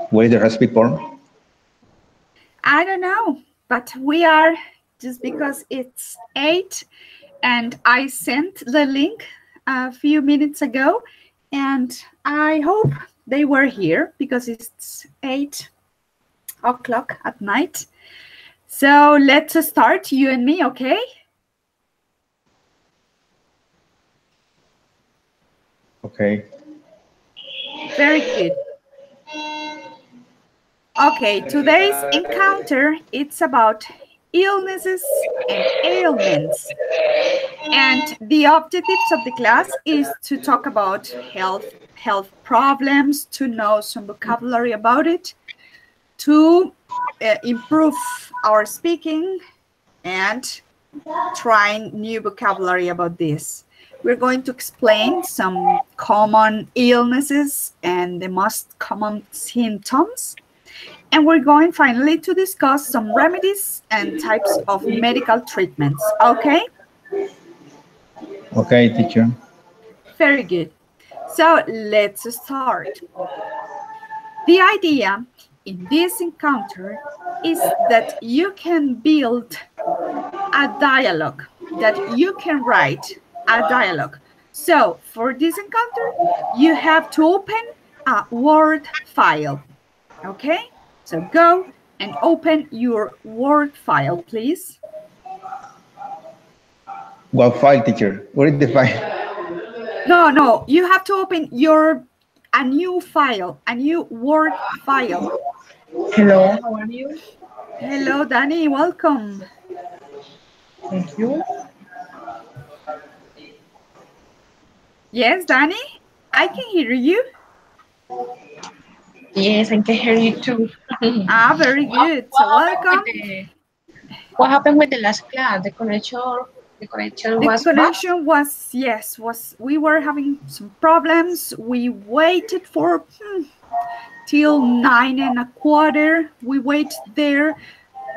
What is the recipe for? I don't know, but we are, just because it's 8 and I sent the link a few minutes ago, and I hope they were here because it's 8 o'clock at night. So let's start, you and me, okay? Okay. Very good. Okay, today's encounter, it's about illnesses and ailments. And the objectives of the class is to talk about health problems, to know some vocabulary about it, to improve our speaking, and trying new vocabulary about this. We're going to explain some common illnesses and the most common symptoms. And we're going finally to discuss some remedies and types of medical treatments, okay? Okay, teacher. Very good. So let's start. The idea in this encounter is that you can build a dialogue, that you can write a dialogue. So for this encounter, you have to open a Word file, okay? So go and open your Word file, please. What file, teacher? What is the file? No, you have to open a new file, a new Word file. Hello, how are you? Hello, Danny, welcome. Thank you. Yes, Danny, I can hear you. Yes, I can hear you too. Very good. So welcome. What happened with the last class? The connection was bad? Connection was, yes, we were having some problems. We waited for till 9:15. We wait there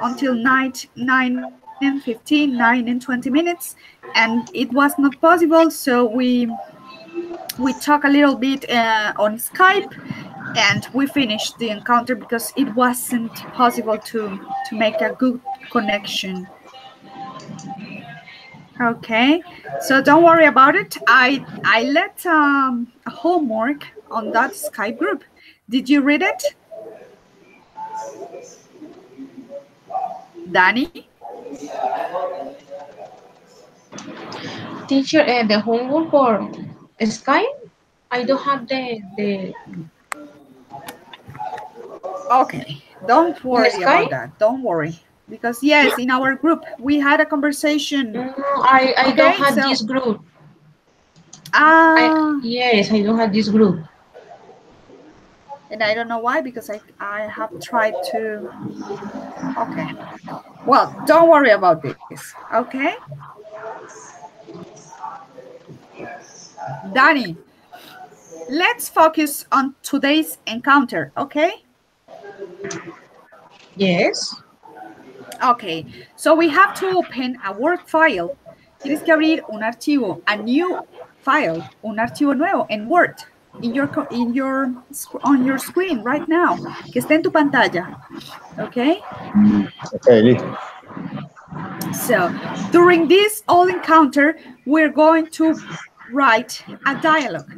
until 9:15, 9:20 minutes, and it was not possible. So we talked a little bit on Skype, and we finished the encounter because it wasn't possible to make a good connection. Okay, so don't worry about it. I let a homework on that Skype group. Did you read it? Danny? Teacher, the homework for Skype? I don't have the Okay, don't worry about that. Don't worry. Because yes, in our group, we had a conversation. I okay, don't have this group. Yes, I don't have this group. And I don't know why, because I have tried to. Okay. Well, don't worry about this. Okay. Danny, let's focus on today's encounter, okay? Yes. Okay, so we have to open a Word file. Tienes que abrir un archivo, a new file, un archivo nuevo en Word, on your screen right now, que esté en tu pantalla, okay? Okay, listo. So, during this all encounter, we're going to write a dialogue.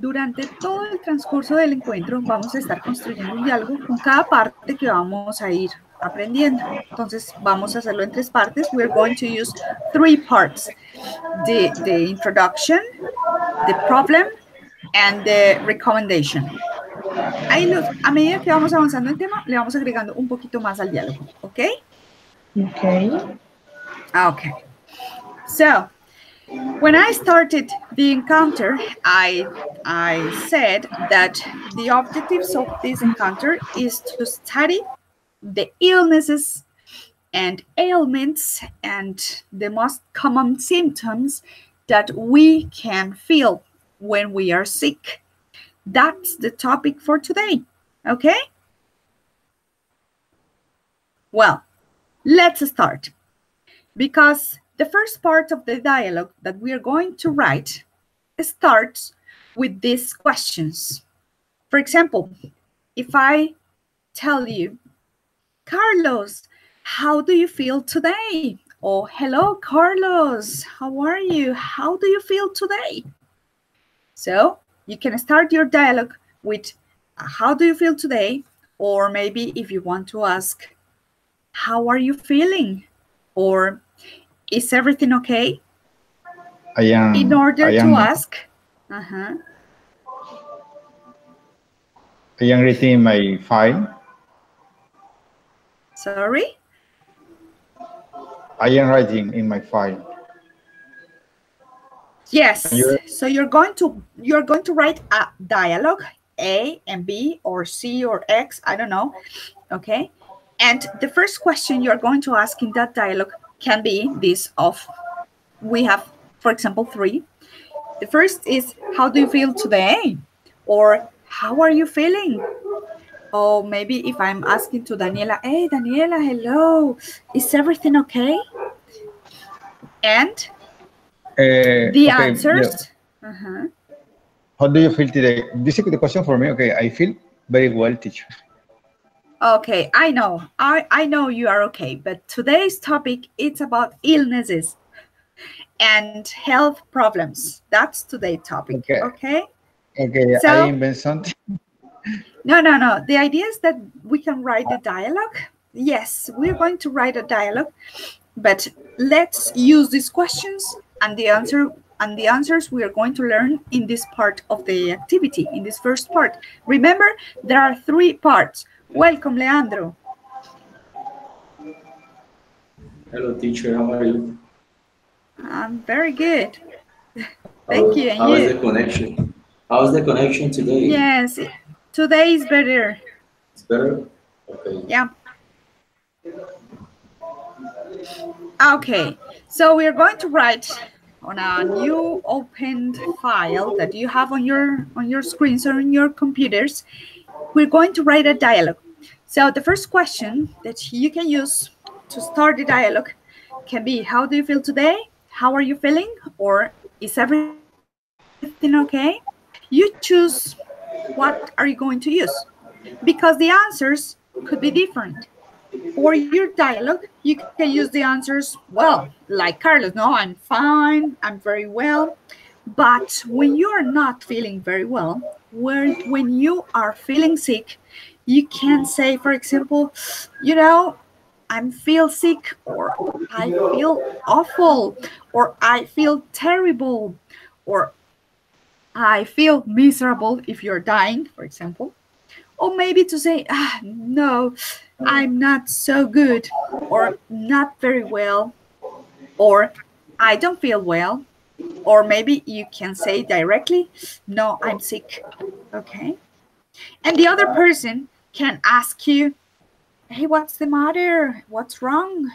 Durante todo el transcurso del encuentro vamos a estar construyendo un diálogo con cada parte que vamos a ir aprendiendo. Entonces vamos a hacerlo en 3 partes. We're going to use 3 parts. The introduction, the problem, and the recommendation. Ahí a medida que vamos avanzando en tema, le vamos agregando un poquito más al diálogo, ¿ok? Okay. So, when I started the encounter, I said that the objectives of this encounter is to study the illnesses and ailments and the most common symptoms that we can feel when we are sick. That's the topic for today, okay? Well, let's start. Because the first part of the dialogue that we are going to write starts with these questions. For example, if I tell you, Carlos, how do you feel today? Or hello, Carlos, how are you? How do you feel today? So you can start your dialogue with how do you feel today? Or maybe if you want to ask, how are you feeling? Or is everything okay? In order to ask, I am reading my file. Sorry? I am writing in my file. Yes. So you're going to write a dialogue, A and B or C or X, I don't know. Okay. And the first question you're going to ask in that dialogue can be this of, we have, for example, 3. The first is, how do you feel today? Or how are you feeling? Or maybe if I'm asking to Daniela, hey, Daniela, hello, is everything okay? And the Okay, answers. yeah. How do you feel today? This is the question for me. Okay, I feel very well, teacher. Okay, I know. I know you are okay, but today's topic it's about illnesses and health problems. That's today's topic. Okay? Okay, So, I invent something. No. The idea is that we can write a dialogue. Yes, we're going to write a dialogue, but let's use these questions and the answers we are going to learn in this part of the activity, in this first part. Remember, there are 3 parts. Welcome, Leandro. Hello, teacher. How are you? I'm very good. Thank you. And how is you? the connection? How is the connection today? Yes, today is better. It's better? Okay. Yeah. Okay, so we're going to write on a new opened file that you have on your screens or on your computers. We're going to write a dialogue. So the first question that you can use to start the dialogue can be, how do you feel today? How are you feeling? Or is everything okay? You choose what are you going to use, because the answers could be different. For your dialogue, you can use the answers, well, like Carlos, no, I'm fine, I'm very well. But when you are not feeling very well, when you are feeling sick, you can say, for example, I feel sick, or I feel awful, or I feel terrible, or I feel miserable if you're dying, for example. Or maybe to say, no, I'm not so good, or not very well, or I don't feel well. Or maybe you can say directly, no, I'm sick. Okay. And the other person can ask you, hey, what's the matter? What's wrong?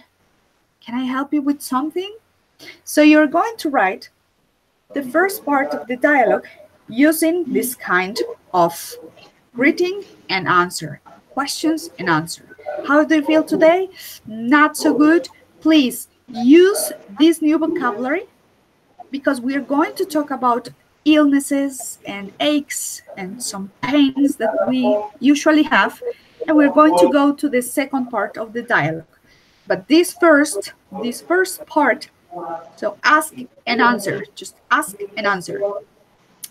Can I help you with something? So you're going to write the first part of the dialogue using this kind of greeting and answer, questions and answer. How do you feel today? Not so good. Please use this new vocabulary, because we are going to talk about illnesses and aches and some pains that we usually have, and we're going to go to the second part of the dialogue. But this first part, so ask and answer, just ask and answer.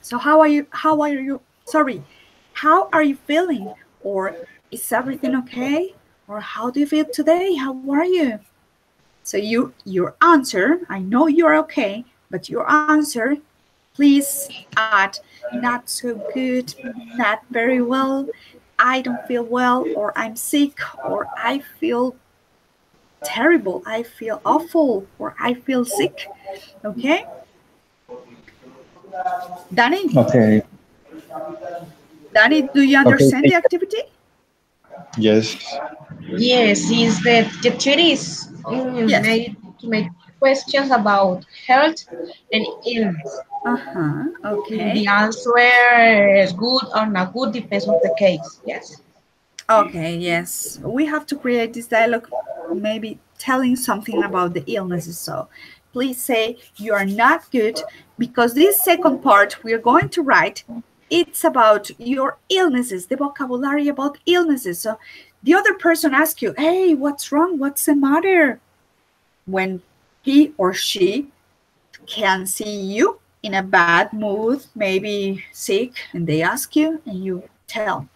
So how are you feeling? Or is everything okay? Or how do you feel today? How are you? So your answer, I know you're okay, but your answer, please add not so good, not very well, I don't feel well, or I'm sick, or I feel terrible, I feel awful, or I feel sick. Okay? Danny? Okay. Danny, do you understand the activity? Yes. Yes, is the theory is Yes. made to make questions about health and illness. Okay. The answer is good or not good depends on the case. Yes. Okay, yes. We have to create this dialogue, maybe telling something about the illnesses. So please say you are not good, because this second part we're going to write, it's about your illnesses, the vocabulary about illnesses. So the other person asks you, hey, what's wrong? What's the matter? When he or she can see you in a bad mood, maybe sick, and they ask you and you tell.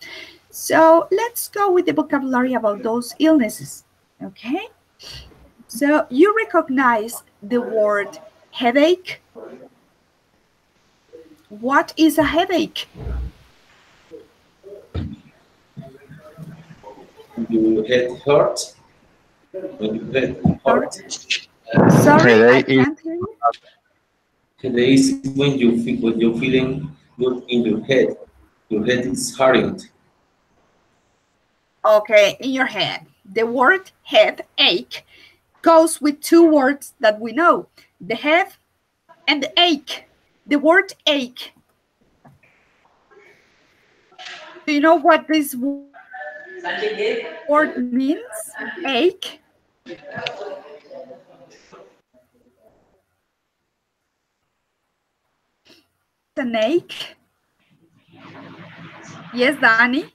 So let's go with the vocabulary about those illnesses, okay? So you recognize the word headache. What is a headache? Your head hurts. When your head hurts. Sorry, I Headache is can't hear you. Headache is when you're feeling good in your head. Your head is hardened. Okay, in your head. The word headache goes with two words that we know, the head and the ache. The word ache. Do you know what this word means? Ache. An ache. Yes, Danny?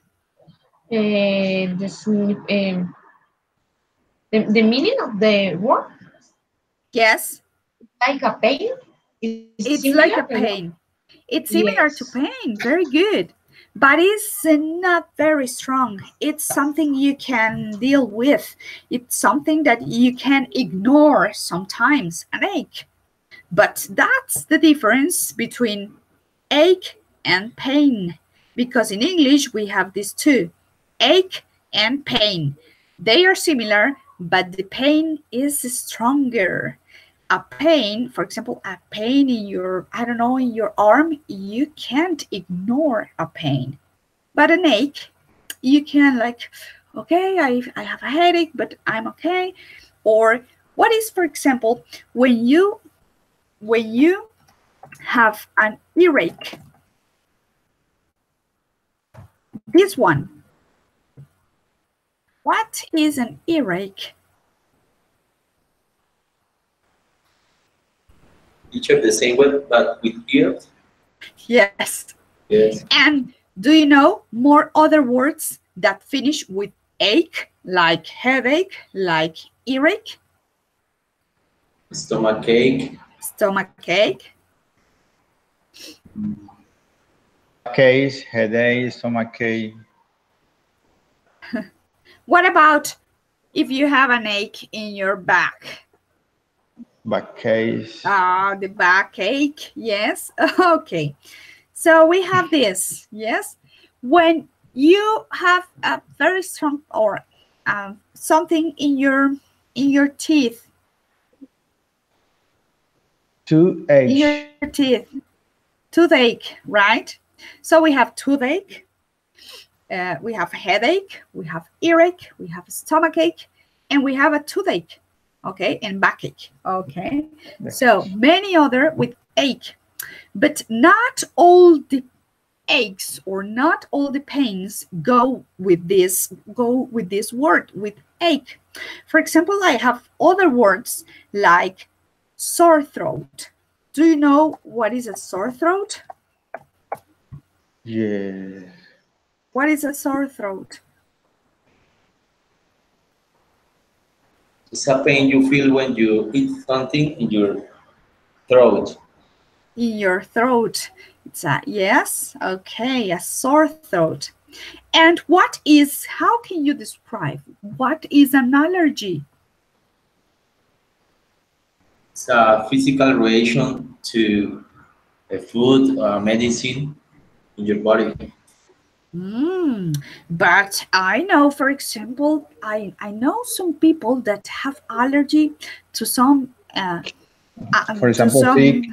The meaning of the word, Yes. like a pain, is It's similar. like a pain. It's similar to Yes. pain. Very good. But it's not very strong. It's something you can deal with. It's something that you can ignore sometimes, an ache. But that's the difference between ache and pain. Because in English, we have these two, ache and pain. They are similar, but the pain is stronger. A pain, for example, a pain in your, I don't know, in your arm, you can't ignore a pain. But an ache, you can like, okay, I have a headache, but I'm okay. Or what is, for example, when you have an earache, this one. What is an earache? Each of the same word, but with ears. Yes. Yes. And do you know more other words that finish with ache, like headache, like earache? Stomach ache. Stomach ache. case, headache, stomach ache. What about if you have an ache in your back? Back case. The backache, yes. Okay. So we have this, yes. When you have a very strong or something in your teeth. Toothache. In your teeth. Toothache, right? So we have toothache, we have headache, we have earache, we have stomachache, and we have a toothache, okay, and backache, okay. So many other with ache, but not all the aches or not all the pains go with this word, with ache. For example, I have other words like sore throat. Do you know what is a sore throat? Yeah. What is a sore throat? It's a pain you feel when you eat something in your throat. In your throat. It's a, yes, okay, a sore throat. And how can you describe, what is an allergy? It's a physical reaction to a food or medicine in your body. But I know, for example, I know some people that have allergy to some For example, sorry?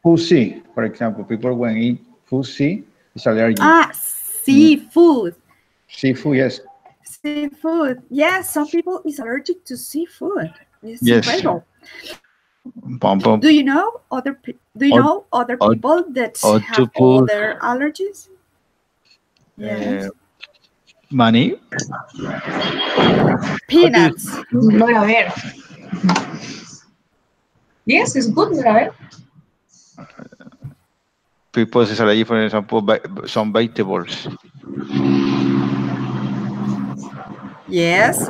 Fusi, for example, people when eat fusi, it's allergic. Seafood. Seafood, yes. Seafood. Yes, some people is allergic to seafood. It's Yes. incredible. Bum, bum. Do you know other people that have other allergies? Yes. Money. Peanuts. No, a ver. Yes, it's good, a ver. People se sale allí, for example, some vegetables. Yes.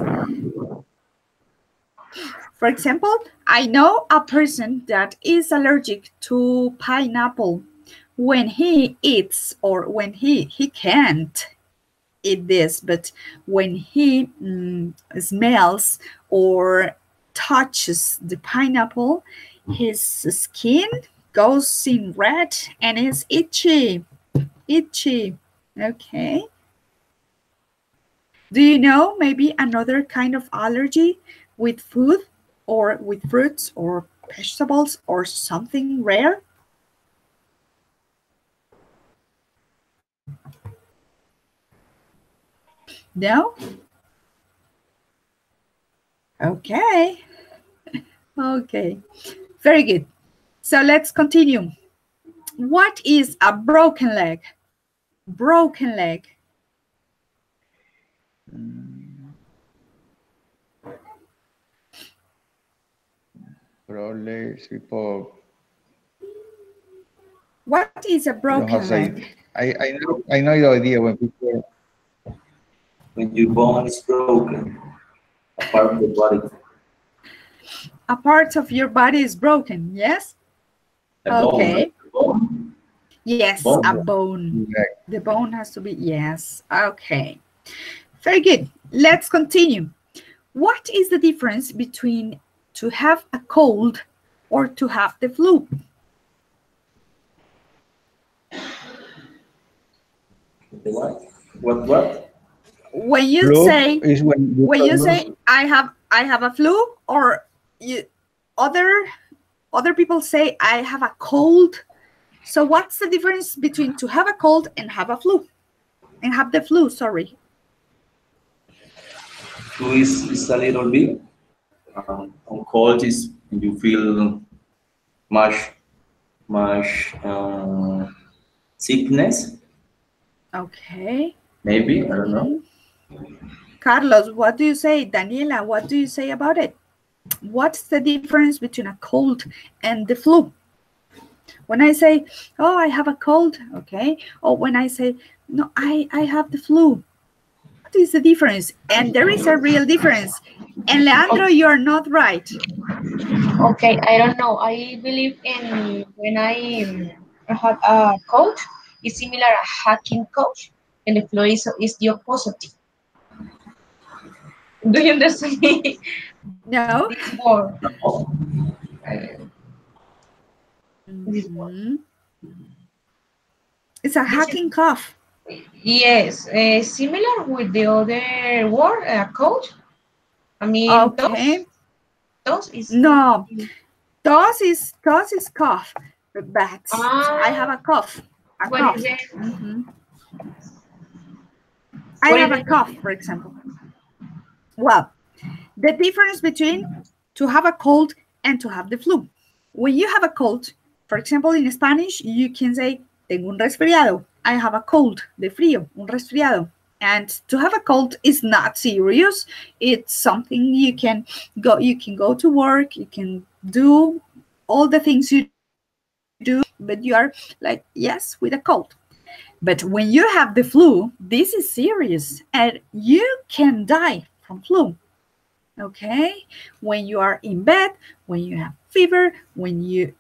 For example, I know a person that is allergic to pineapple. When he eats, or when he can't eat this, but when he smells or touches the pineapple, his skin goes in red and is itchy. Okay. Do you know maybe another kind of allergy with food or with fruits or vegetables or something rare? No? Okay. Okay. Very good. So let's continue. What is a broken leg? Broken leg. Probably people What is a don't broken have say. leg? I know the idea when people When your bone is broken, a part of the body, A part of your body is broken, yes? a bone, Okay. bone, Yes, a bone. The bone has to be, yes. Okay. Very good. Let's continue. What is the difference between to have a cold or to have the flu? The what? What? When you flu say is when you say I have a flu, or you, other people say I have a cold. So what's the difference between to have a cold and have a flu? And have the flu, sorry. Flu is a little bit. On cold is you feel much sickness. Okay. Maybe, I don't know. Carlos, what do you say? Daniela, what do you say about it? What's the difference between a cold and the flu? When I say, oh, I have a cold, okay? Or when I say, no, I have the flu. What is the difference? And there is a real difference. And Leandro, you're not right. Okay, I don't know. I believe in when I have a coach, it's similar a hacking coach, and the flow is the opposite. Do you understand me? No? This more. This more. It's a hacking cough. Yes, similar with the other word, coach. I mean, Okay. those is No, toss is cough, but I have a cough. A what cough. is it? I What have is a it? cough, for example. Well, the difference between to have a cold and to have the flu. When you have a cold, for example, in Spanish, you can say, tengo un resfriado. I have a cold, de frío, un resfriado. And to have a cold is not serious. It's something you can go to work, you can do all the things you do, but you are like, yes, with a cold. But when you have the flu, this is serious and you can die from flu. Okay, when you are in bed, when you have fever,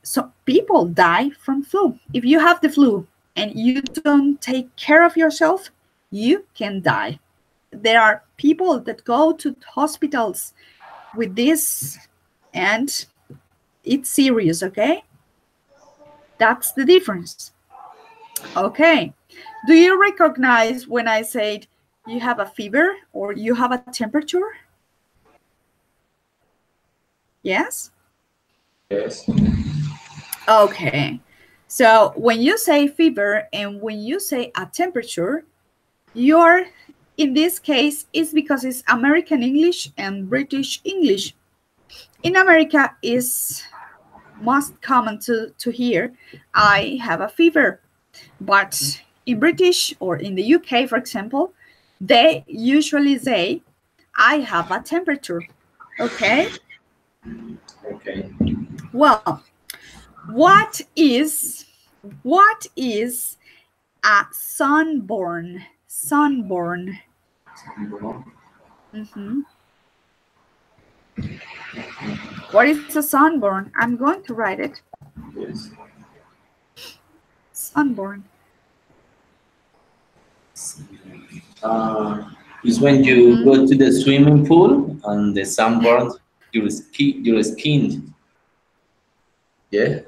so people die from flu. If you have the flu and you don't take care of yourself, you can die. There are people that go to hospitals with this, and it's serious. Okay, that's the difference. Okay, do you recognize when I said you have a fever or you have a temperature? Yes? Yes. Okay. So when you say fever and when you say a temperature, you're, in this case, is because it's American English and British English. In America, is most common to hear, I have a fever. But in British or in the UK, for example, They usually say, I have a temperature. Okay? Okay. Well, what is a sunburn? Sunburn. Mhm. What is a sunburn? I'm going to write it. Yes. Sunburn. Is when you go to the swimming pool and the sun burns your skin. Yeah.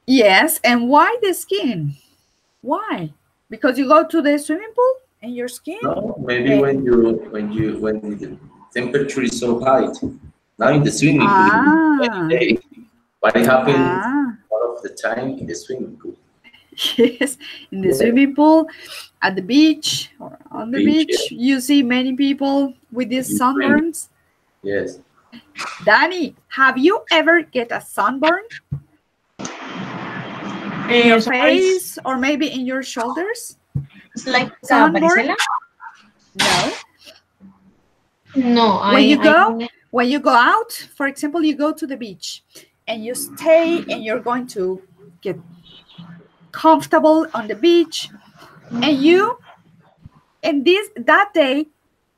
Yes, and why the skin? Why? Because you go to the swimming pool and your skin? No, maybe Eh, when the temperature is so high. Now in the swimming pool, any ah, day. What happens ah, all of the time in the swimming pool? yes, in the Yeah. swimming pool, at the beach, or on the Beach, beach, you see many people with these you swim. sunburns. Yes. Danny, have you ever get a sunburn in your So it's, face or maybe in your shoulders? it's like Sunburn? varicella? No. No, When you I go, don't. when you go out, for example, you go to the beach and you stay and you're going to get comfortable on the beach, and that day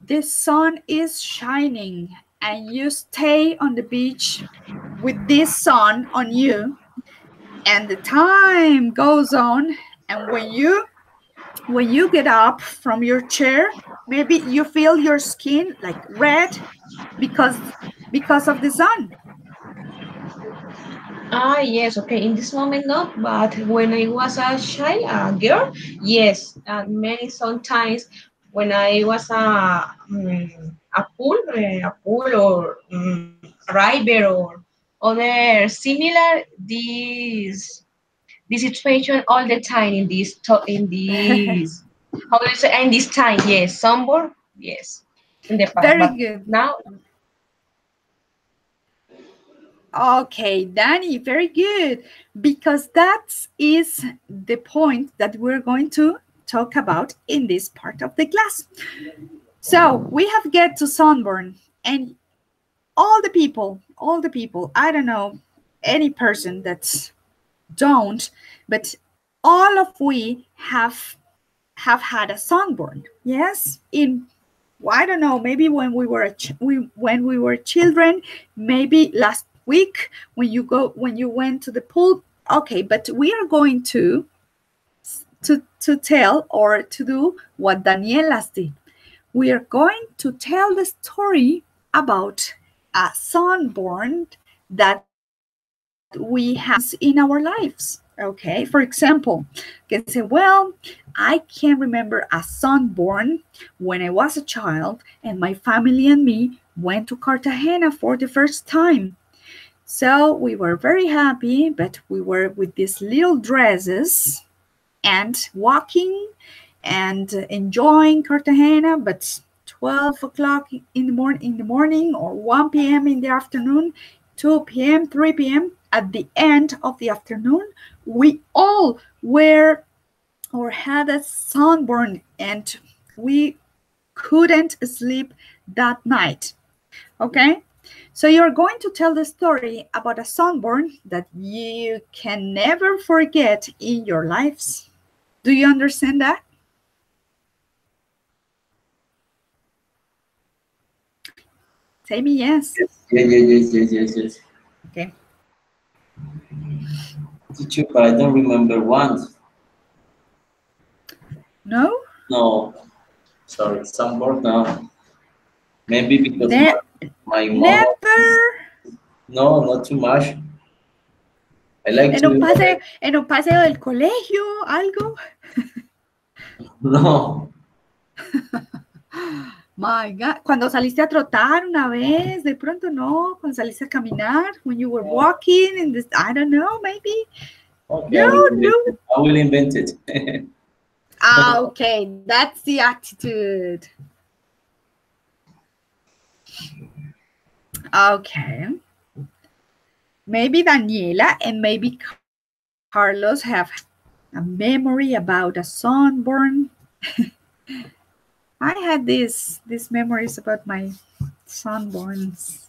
the sun is shining and you stay on the beach with this sun on you, and the time goes on, and when you get up from your chair, maybe you feel your skin like red because of the sun. Ah, yes, okay. In this moment, not, but when I was a child, a girl, yes. Many sometimes when I was a pool or river or other similar, this situation all the time in this how do you say in this time, yes, sunburn, yes, in the past, Very but good. now. Okay, Danny, very good. Because that is the point that we're going to talk about in this part of the class. So we have get to sunburn, and all the people, I don't know any person that don't, but all of we have had a sunburn. Yes, in, I don't know, maybe when we were when we were children, maybe last week when you went to the pool. Okay, but we are going to tell or to do what Daniela's did. We are going to tell the story about a sunburn that we have in our lives. Okay, for example, you can say, well, I can remember a sunburn when I was a child and my family and me went to Cartagena for the first time. So we were very happy, but we were with these little dresses and walking and enjoying Cartagena, but 12 o'clock in the morning or 1 p.m. in the afternoon, 2 p.m., 3 p.m. at the end of the afternoon, we all were or had a sunburn and we couldn't sleep that night. Okay? So you're going to tell the story about a sunburn that you can never forget in your lives. Do you understand that? Say me yes. Yes. Okay. Teacher, but I don't remember one. No? No, sorry, some board now. Maybe because my mom. Never. No, not too much. I like En un to. paseo, en un paseo del colegio, algo. No, My God. Cuando saliste a trotar una vez, de pronto no. Cuando saliste a caminar, when you were walking in this, I don't know, maybe. okay, No. I will invent it. Ah, okay, that's the attitude. Okay. Maybe Daniela and maybe Carlos have a memory about a sunburn. I had these memories about my sunburns.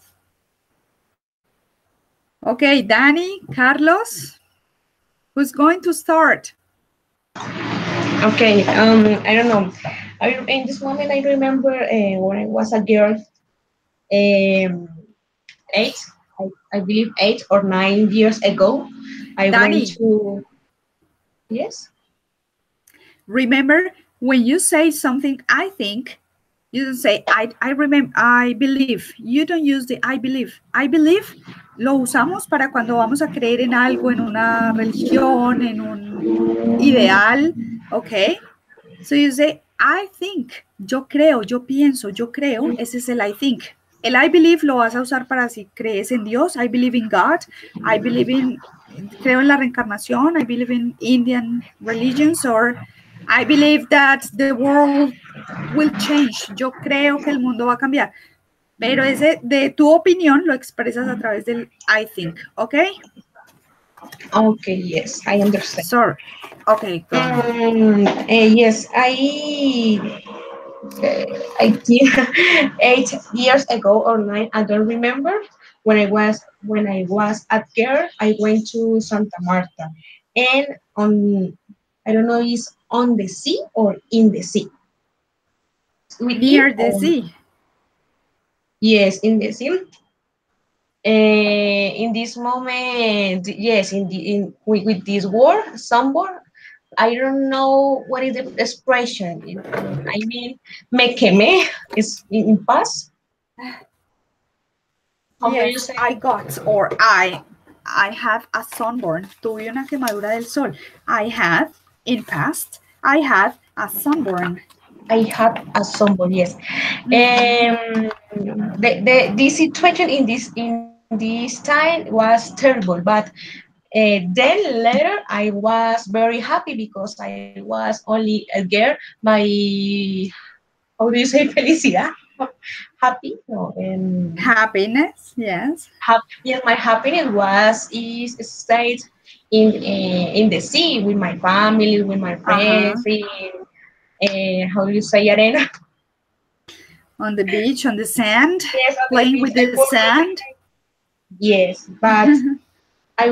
Okay, Danny, Carlos, who's going to start? Okay, I don't know. In this moment, I remember when I was a girl, um, eight, I believe 8 or 9 years ago, I went Danny, to, yes, remember when you say something, I think, you don't say I remember, I believe. You don't use the I believe. I believe lo usamos para cuando vamos a creer en algo, en una religión, en un ideal, okay? So you say, I think, yo creo, yo pienso, yo creo, ese es el I think. El I believe lo vas a usar para si crees en Dios, I believe in God, I believe in, creo en la reencarnación, I believe in Indian religions, or I believe that the world will change, yo creo que el mundo va a cambiar. Pero ese de tu opinión lo expresas a través del I think, ¿ok? okay, yes, I understand. Sorry. Okay, go ahead. Yes, I think 8 years ago or nine, I don't remember. When I was a girl, I went to Santa Marta, and on I don't know is on the sea or in the sea. With in Near the or sea. yes, in the sea. In this moment, yes, with this word, sunburn, I don't know what is the expression. I mean, me quemé is in past. How do you Yes, say? I got, or I have a sunburn. Tuve una quemadura del sol. I have, in past, I have a sunburn. I had a sunburn. Yes. The situation in this time was terrible, but then later I was very happy because I was only a girl. My how do you say felicidad? Happy? No. Happiness, yes. Yes, my happiness was is stayed in the sea with my family, with my Uh-huh. friends, in how do you say arena? On the beach, on the sand, Yes, on the playing beach. with the sand. Yes, but I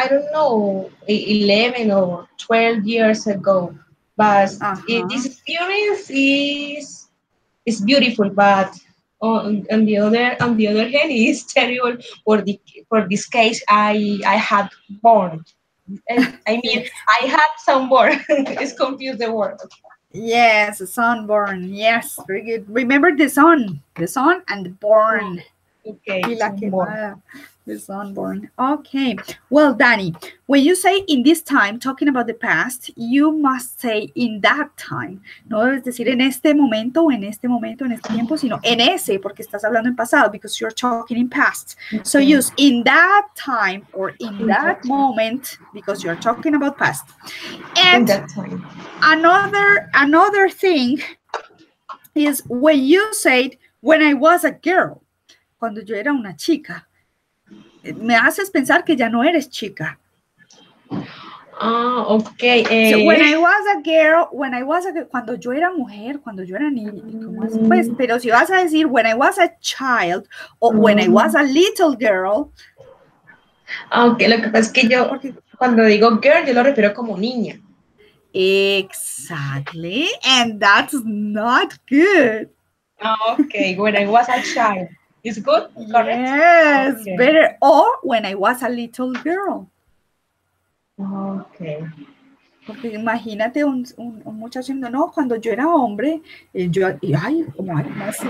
don't know, 11 or 12 years ago. But Uh-huh. this experience is beautiful, but on the other hand, it is terrible for this case. I had born. I mean, Yes. I had some born. It's confused the word. Yes, a sunburn. Yes, very good. Remember the sun and the burn. Okay, Y la some born. quemada, the sunburn. Okay. Well, Danny, when you say in this time, talking about the past, you must say in that time. No debes decir en este momento, o en este momento, en este tiempo, sino en ese, porque estás hablando en pasado, because you're talking in past. So use in that time or in that moment, because you're talking about past. In And that time. another thing is when you said when I was a girl, cuando yo era una chica, me haces pensar que ya no eres chica. Ah, okay. So when I was a girl, cuando yo era mujer, cuando yo era niña, ¿cómo así? Pues, pero si vas a decir when I was a child o when I was a little girl. Aunque lo que pasa es que yo, Porque, cuando digo girl, yo lo refiero como niña. exactly, and that's not good. Okay, when I was a child. Is good? Correct? Yes, Okay. better. Or when I was a little girl. Okay. Porque imagínate un muchacho diciendo, no, cuando yo era hombre, ay, ¿cómo así?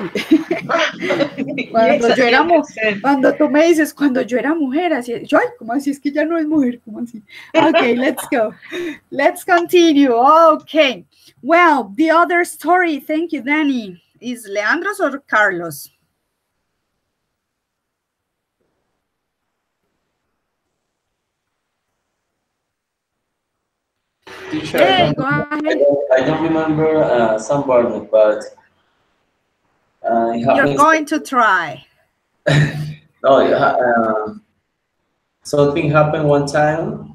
Yes, I understand. Cuando tú me dices, cuando yo era mujer, así, yo, ay, ¿cómo así? Es que ya no es mujer, ¿cómo así? Okay, let's go. Let's continue. Okay. Well, the other story, thank you, Danny, is Leandro's or Carlos? Teacher, Hey, go ahead. I don't remember sunburn, but it You're happens. going to try. No, something happened one time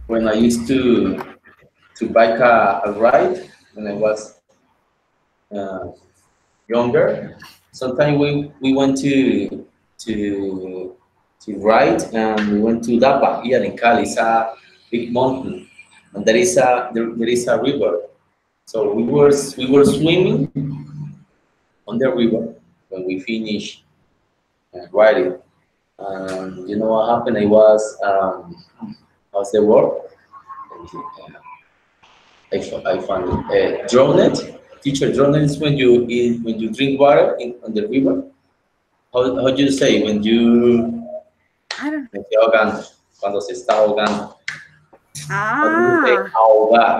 when I used to bike a ride when I was uh, younger, sometimes we went to to ride, and we went to Dapa here in Cali. It's a big mountain, and there is a river. So we were swimming on the river when we finished riding. You know what happened? I was how's the word? I found it. Drowned. Teacher, drowned is when you drink water on the river. How do you say I don't. when se ahogan, cuando se está ahogando? How do you say Ah, ahogar?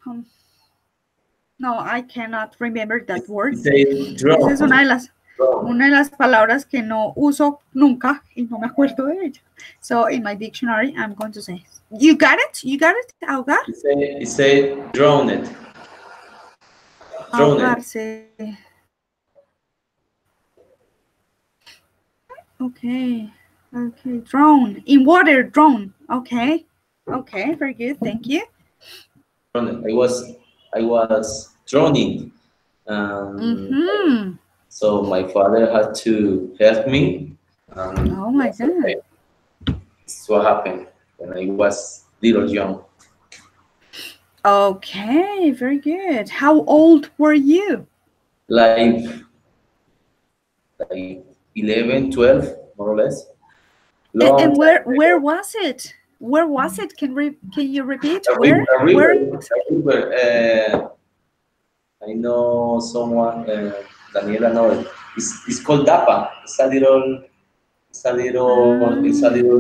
um, no, I cannot remember that word. You say Esa es drown. una de las palabras que no uso nunca y no me acuerdo de ella. So in my dictionary, I'm going to say, you got it? You got it? Ahogar? You say drowned. Drowned. Ahogarse. Okay. Okay. Drown. In water, drown. Okay. Okay. Very good. Thank you. Drowned. I was drowning. Mm-hmm. So my father had to help me. Oh my That's God. okay. This is what happened when I was little young. Okay. Very good. How old were you? Like 11, 12, more or less. Long And time where ago. was it? Where was it? Can you repeat? A Where? river, a Where? river, a river. I know someone, Daniela knows. It's called Dapa. It's a little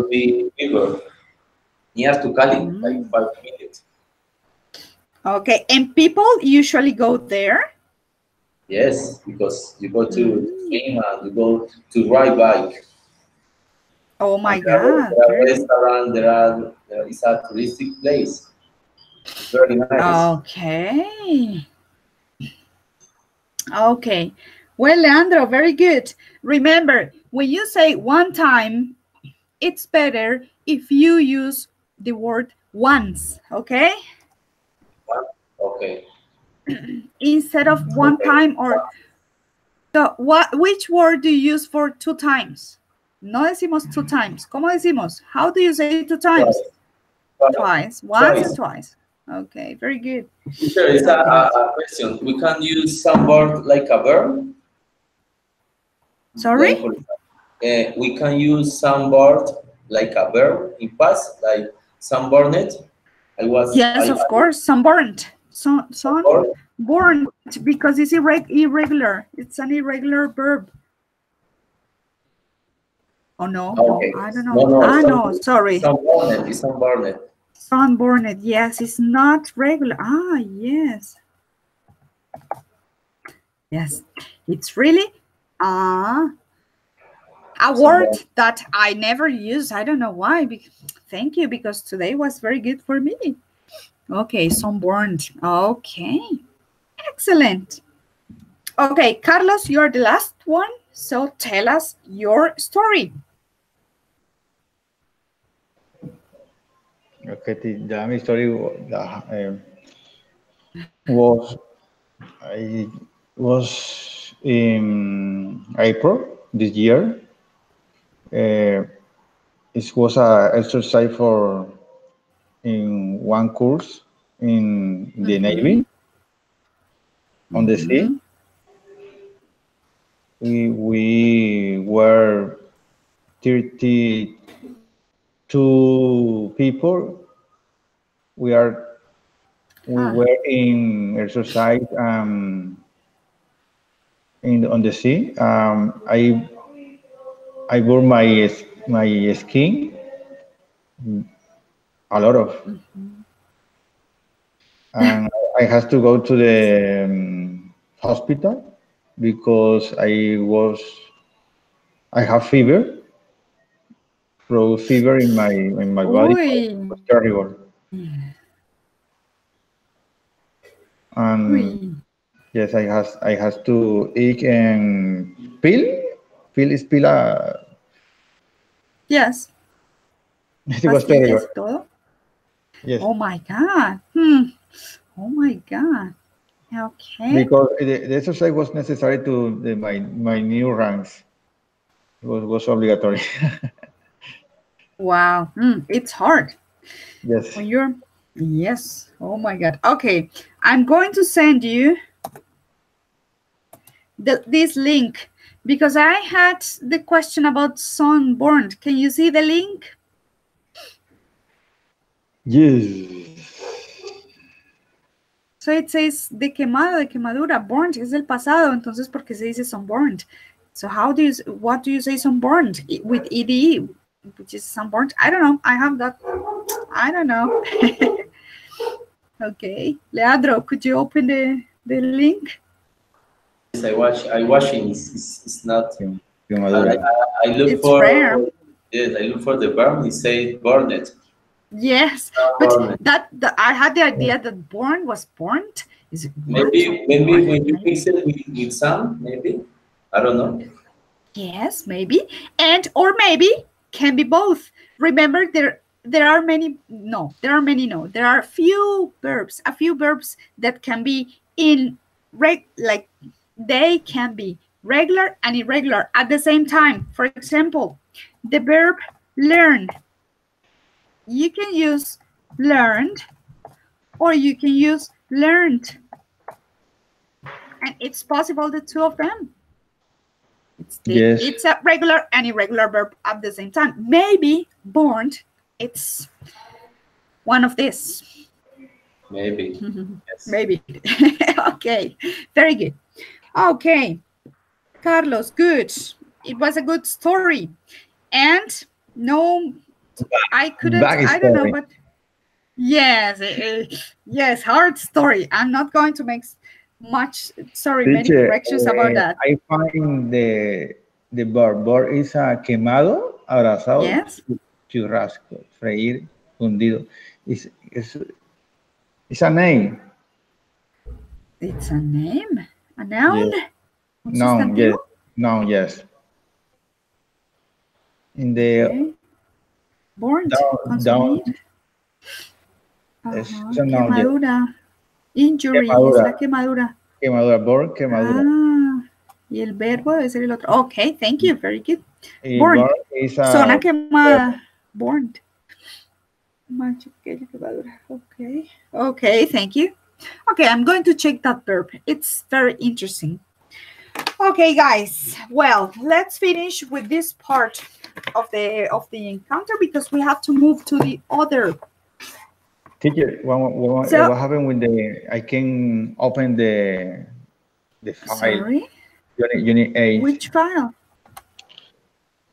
big river near to Cali, like Mm. 5 minutes. Okay. And people usually go there? Yes, because you go to Mm. swim and you go to ride bike. Oh And my God. there are Very good. restaurants, there is a touristic place. It's very nice. Okay. Okay. Well, Leandro, very good. Remember, when you say one time, it's better if you use the word once, okay? Okay, Instead of one okay. time or so which word do you use for two times? No decimos two times. ¿Cómo decimos? How do you say two times? Twice, twice, Twice. Once and twice. twice. Okay, very good. There is Okay. a question. We can use some word like a verb. Sorry? Like for we can use some word like a verb in past, like sunburned. Yes, of course. Sunburnt. Sunburned. Sunburnt because it's irregular. It's an irregular verb. Oh no, Okay. I don't No, know. no, No, sorry. sunburned is sunburned. Sunburned. Yes, it's not regular. Yes. Yes. It's really a word Sunburned. that I never use. I don't know why. Thank you, because today was very good for me. Okay, sunburned. Okay. Excellent. Okay, Carlos, you're the last one. So tell us your story. Okay, my story was I was in April this year. It was a exercise for in one course in the Navy on the sea. We were 32 people. We are we were in exercise in on the sea. I burned my skin a lot of, and I had to go to the hospital because I have fever, low fever in my body. It was Uy. terrible, and Uy. yes, I has to eat and pill. Pill is pill. Yes. It was terrible. Pastillas y todo. Yes. Oh my God. Oh my God. Okay. Because the exercise was necessary to my new ranks. It was obligatory. Wow. It's hard Yes. when you're, yes. Oh my God. Okay. I'm going to send you this link because I had the question about sunburned. Can you see the link? Yes. So it says de quemado, de quemadura, burnt es el pasado, entonces ¿por qué se dice sunburned? So what do you say sunburned with ed, which is sunburned? I don't know. I have that. I don't know. Okay, Leandro, could you open the link? Yes, I watching. It's not. And Quemadura. I look It's rare. yes, I look for the verb. It says burn it. Yes, but that I had the idea that born was burnt. Is it burnt? Maybe when you mix it with some, maybe I don't know. Yes, maybe, and or maybe can be both. Remember, there are many. No, there are many. No, there are a few verbs that can be in like they can be regular and irregular at the same time. For example, the verb learn. You can use learned or you can use learned. And it's possible the two of them. Yes. It's a regular and irregular verb at the same time. Maybe born, it's one of these. Maybe. Yes. Maybe. Okay, very good. Okay, Carlos, good. It was a good story. And no, I couldn't, I don't know, but yes, yes, hard story. I'm not going to make much, sorry, many corrections about that. I find the verb. Verb is a quemado, abrazado, Yes. churrasco, freír, fundido. It's a name. It's a name, a noun. Yes. Noun, yes. Noun, yes. In the okay. Born, down es a noun, quemadura. Yes. Injury Quemadura. es la quemadura. Quemadura, born, quemadura. Y el verbo debe ser el otro. Okay, thank you, very good. Born is a zona quemada. Born. Okay. Okay, thank you. Okay, I'm going to check that verb. It's very interesting. Okay, guys. Well, let's finish with this part of the encounter because we have to move to the other. Teacher, what happened with I can open the file. Sorry? Unit 8. Which file?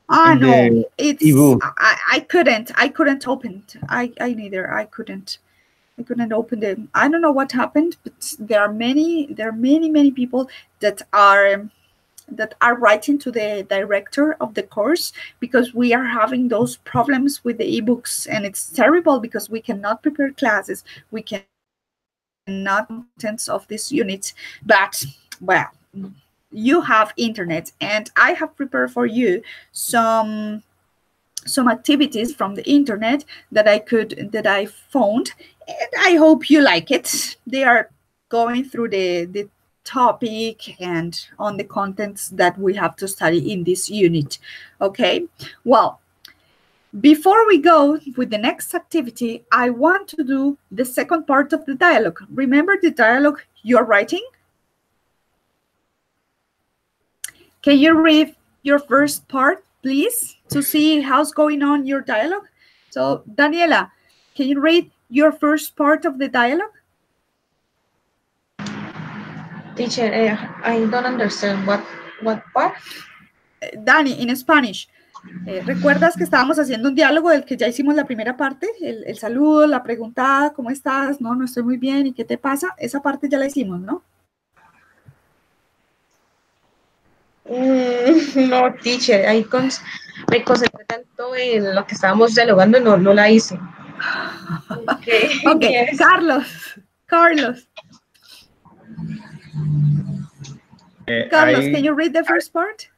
No, it's ebook. I couldn't open it. I neither. I couldn't open them. I don't know what happened, but there are many people that are writing to the director of the course because we are having those problems with the ebooks, and it's terrible because we cannot prepare classes. We cannot contents of this unit, but well, you have internet, and I have prepared for you some activities from the internet that I found, and I hope you like it. They are going through the topic and on the contents that we have to study in this unit. Okay, well, before we go with the next activity, I want to do the second part of the dialogue. Remember the dialogue you're writing? Can you read your first part, please, to see how's going on your dialogue? So, Daniela, can you read your first part of the dialogue? Teacher, I don't understand what part. Dani, in Spanish. ¿Recuerdas que estábamos haciendo un diálogo del que ya hicimos la primera parte? El saludo, la pregunta, ¿cómo estás? No estoy muy bien, ¿y qué te pasa? Esa parte ya la hicimos, ¿no? No, teacher, me concentré tanto en lo que estábamos dialogando, no la hice. Okay. Yes. Carlos, can you read the first part?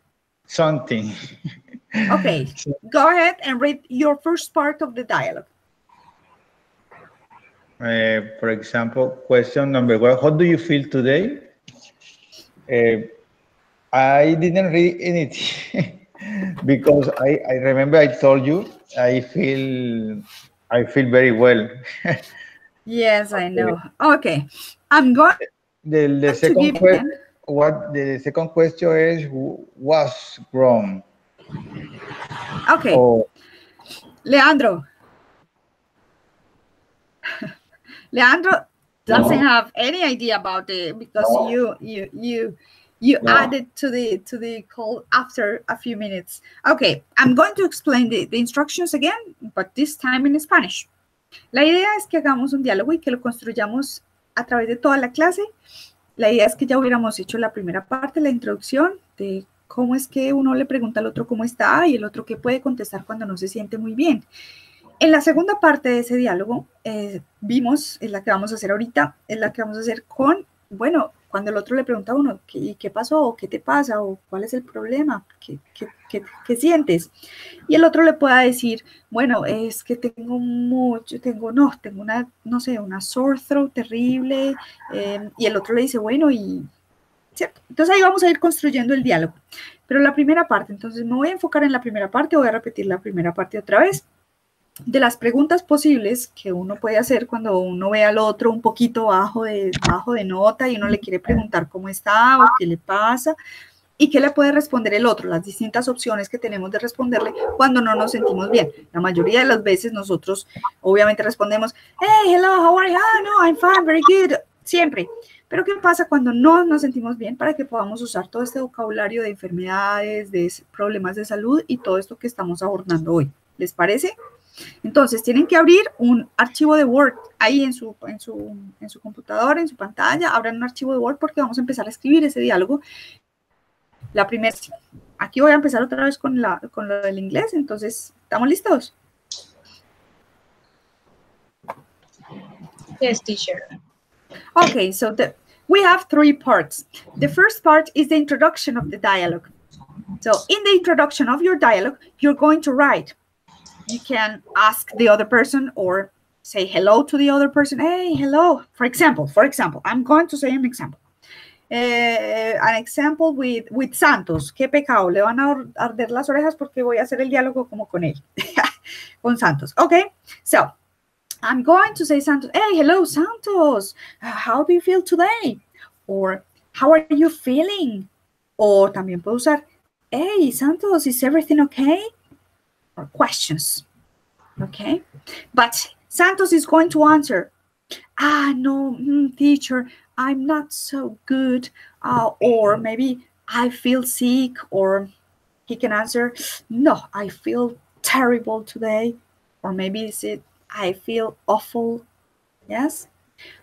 Something. Okay, go ahead and read your first part of the dialogue. For example, question number one, how do you feel today? I didn't read anything because I remember I told you I feel very well. Yes, I know. Okay, I'm going The to give second you question, again. what the second question is, what's wrong? Okay, Or Leandro. Leandro doesn't No, have any idea about it because no, you no. added to the call after a few minutes. Okay, I'm going to explain the instructions again, but this time in Spanish. La idea es que hagamos un diálogo y que lo construyamos a través de toda la clase. La idea es que ya hubiéramos hecho la primera parte, la introducción de cómo es que uno le pregunta al otro cómo está y el otro qué puede contestar cuando no se siente muy bien. En la segunda parte de ese diálogo, vimos, es la que vamos a hacer ahorita, es la que vamos a hacer con, bueno, cuando el otro le pregunta a uno, ¿qué pasó? ¿Qué te pasa? ¿O cuál es el problema? ¿Qué sientes? Y el otro le pueda decir, bueno, es que tengo una, no sé, una sore throat terrible, y el otro le dice, bueno, y, ¿cierto? Entonces ahí vamos a ir construyendo el diálogo. Pero la primera parte, entonces me voy a enfocar en la primera parte, voy a repetir la primera parte otra vez. De las preguntas posibles que uno puede hacer cuando uno ve al otro un poquito bajo de nota y uno le quiere preguntar cómo está o qué le pasa y qué le puede responder el otro, las distintas opciones que tenemos de responderle cuando no nos sentimos bien. La mayoría de las veces nosotros obviamente respondemos, hey, hello, how are you? Ah, no, I'm fine, very good, siempre. Pero ¿qué pasa cuando no nos sentimos bien para que podamos usar todo este vocabulario de enfermedades, de problemas de salud y todo esto que estamos abordando hoy? ¿Les parece? Entonces, tienen que abrir un archivo de Word ahí en su computadora, en su pantalla. Abran un archivo de Word porque vamos a empezar a escribir ese diálogo. La primera, aquí voy a empezar otra vez con lo del inglés. Entonces, ¿estamos listos? Yes, teacher. Okay, so we have three parts. The first part is the introduction of the dialogue. So in the introduction of your dialogue, you're going to write. You can ask the other person or say hello to the other person. Hey, hello. For example, I'm going to say an example. An example with Santos. Qué pecado. Le van a arder las orejas porque voy a hacer el diálogo como con él. Con Santos. Okay. So I'm going to say Santos. Hey, hello, Santos. How do you feel today? Or how are you feeling? O también puedo usar, hey, Santos, is everything okay? Or questions, okay? But Santos is going to answer, no, teacher, I'm not so good. Or maybe I feel sick, or he can answer, no, I feel terrible today. Or maybe I feel awful, yes?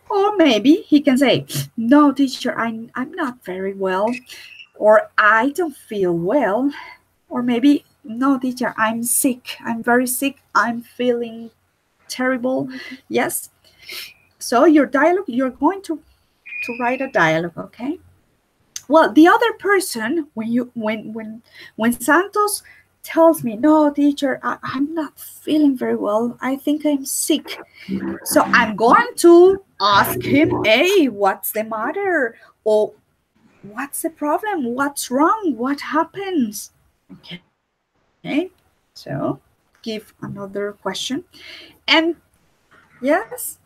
Or maybe he can say, no, teacher, I'm not very well. Or I don't feel well. Or maybe, no, teacher, I'm sick. I'm very sick. I'm feeling terrible. Yes. So your dialogue, you're going to write a dialogue, okay? Well, the other person, when Santos tells me, no, teacher, I'm not feeling very well. I think I'm sick. So I'm going to ask him, hey, what's the matter? Or what's the problem? What's wrong? What happens? Okay. So give another question. And yes.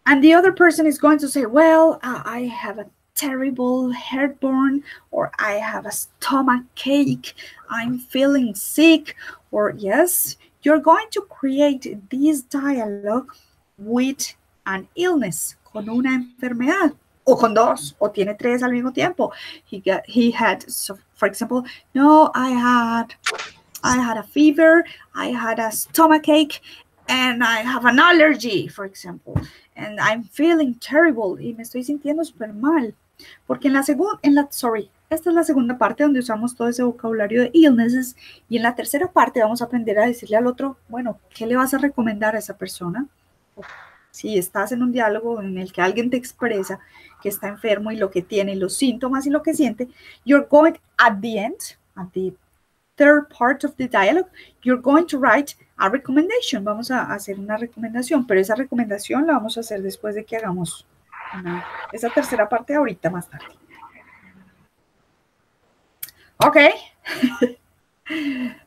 And the other person is going to say, well, I have a terrible heartburn, or I have a stomach ache, I'm feeling sick, or yes, you're going to create this dialogue with an illness, con una enfermedad, o con dos, o tiene tres al mismo tiempo. He had, so for example, no, I had a fever, I had a stomach ache, and I have an allergy, for example, and I'm feeling terrible, y me estoy sintiendo súper mal. Porque esta es la segunda parte donde usamos todo ese vocabulario de illnesses, y en la tercera parte vamos a aprender a decirle al otro, bueno, ¿qué le vas a recomendar a esa persona? Si estás en un diálogo en el que alguien te expresa que está enfermo y lo que tiene, los síntomas y lo que siente, you're going at the end, at the third part of the dialogue, you're going to write a recommendation. Vamos a hacer una recomendación, pero esa recomendación la vamos a hacer después de que hagamos esa tercera parte ahorita más tarde. Okay.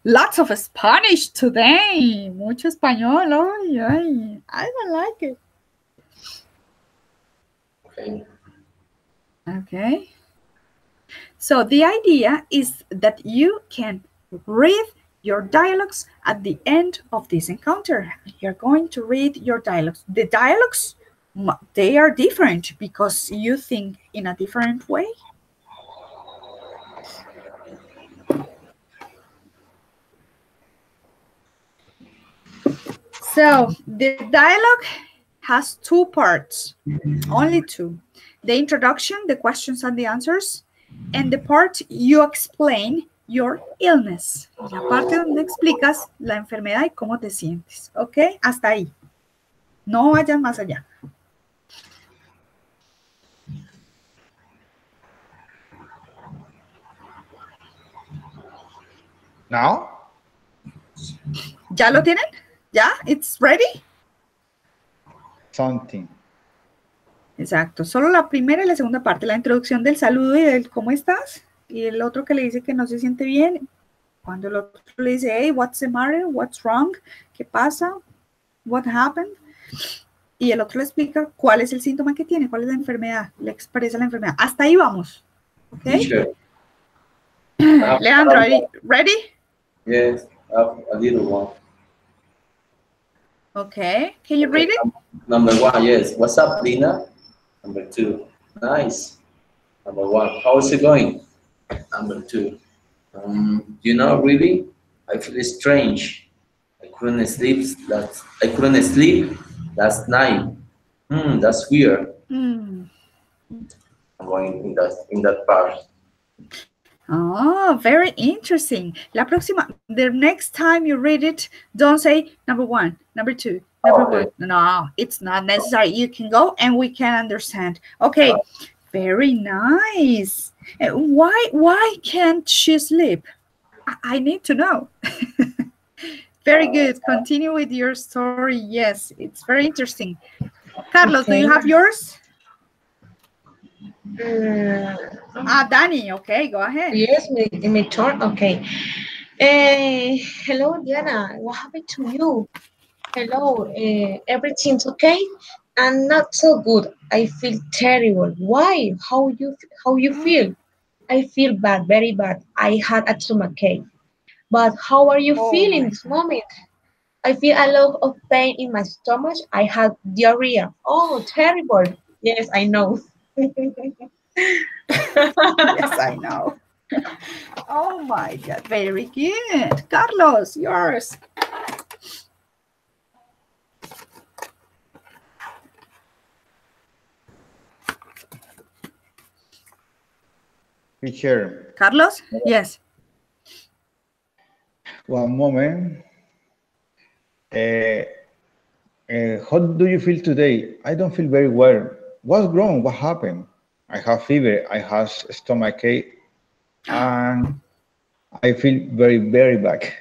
Lots of Spanish today. Mucho español. Ay, ay. I don't like it. Okay. Okay. So the idea is that you can read your dialogues at the end of this encounter. You're going to read your dialogues. The dialogues, they are different because you think in a different way. So the dialogue has two parts, only two. The introduction, the questions and the answers, and the part you explain your illness. La parte donde explicas la enfermedad y cómo te sientes. ¿Ok? Hasta ahí. No vayas más allá. Now? ¿Ya lo tienen? ¿Ya? ¿It's ready? Something. Exacto. Solo la primera y la segunda parte. La introducción del saludo y del ¿cómo estás? Y el otro que le dice que no se siente bien. Cuando el otro le dice, hey, what's the matter? What's wrong? ¿Qué pasa? What happened? Y el otro le explica cuál es el síntoma que tiene, cuál es la enfermedad, le expresa la enfermedad. Hasta ahí vamos. ¿Ok? Teacher, Leandro, are you ready? yes, I have a little one. Okay. Can you read it? Number one, yes. What's up, Lina? Number two, nice. Number one, how is it going? Number two, you know, really, I feel strange. I couldn't sleep last night. That's weird. I'm going in that part. Oh, very interesting. La próxima, the next time you read it, don't say number one, number two, number one. No, it's not necessary. You can go and we can understand. Okay, very nice. Why can't she sleep? I need to know. Very good. Continue with your story. Yes, it's very interesting. Carlos, do you have yours? Danny, okay, go ahead. Yes, my turn. Okay. Hello, Diana. What happened to you? Hello. Everything's okay? I'm not so good. I feel terrible. Why? How you feel? I feel bad, very bad. I had a stomachache. But how are you feeling this moment? I feel a lot of pain in my stomach. I had diarrhea. Oh, terrible. Yes, I know. Yes, I know. Oh my God, very good. Carlos, yours. Teacher. Carlos? Yes. One moment. How do you feel today? I don't feel very well. What's wrong? What happened? I have fever. I have stomachache, and I feel very, very bad.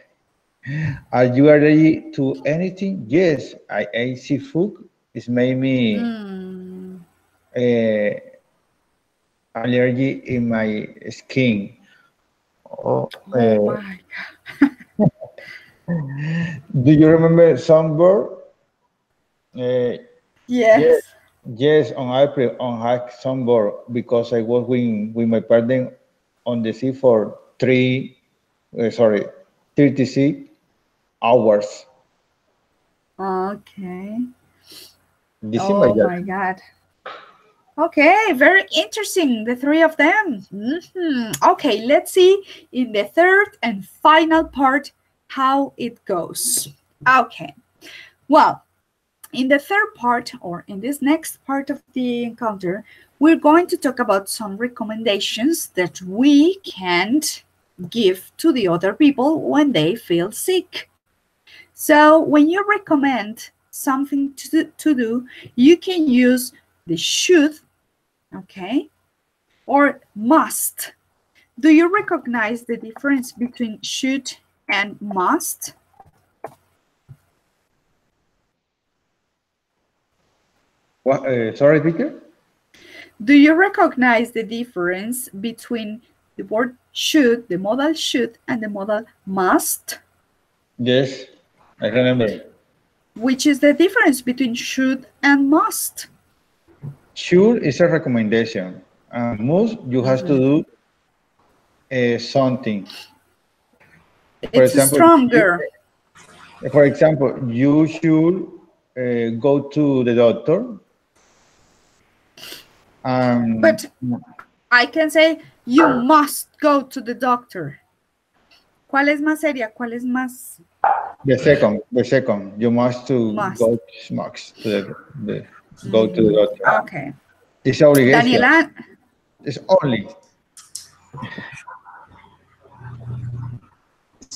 Are you allergic to anything? Yes, I ate seafood. It's made me allergy in my skin. Oh my God. Do you remember sunburn? Yes. Yes, on April, on high sunburn, because I was with my partner on the sea for 36 hours. Okay. Oh my God. Okay, very interesting, the three of them. Okay, let's see in the third and final part how it goes. Okay, well, in the third part, or in this next part of the encounter, we're going to talk about some recommendations that we can give to the other people when they feel sick. So when you recommend something to do, you can use the should, okay, or must. Do you recognize the difference between should and must? What, sorry, teacher? Do you recognize the difference between the word should, the modal should, and the modal must? Yes, I remember. Which is the difference between should and must? Should is a recommendation. Must, you have to do something. For It's example, stronger. you should go to the doctor. But I can say you must go to the doctor. ¿Cuál es más seria? ¿Cuál es más? The second, you must to Must. go go to the doctor. Okay. It's obligation. Daniela, It's only.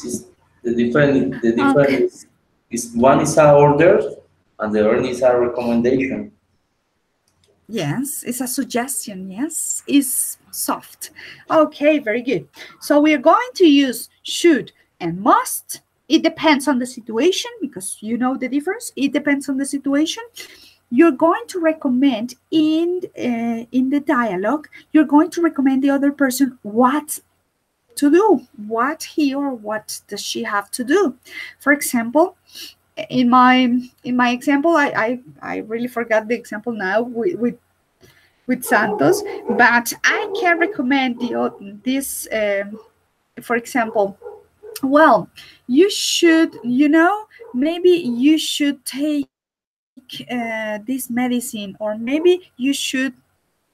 Is the difference okay. is one is a order and the other is a recommendation. Yes, it's a suggestion. Yes, it's soft. Okay, very good. So we are going to use should and must. It depends on the situation because you know the difference. It depends on the situation. You're going to recommend in the dialogue. You're going to recommend the other person what to do, what he or what does she have to do. For example, in my example, I really forgot the example now with Santos, but I can recommend this. For example, well, you should, maybe you should take this medicine, or maybe you should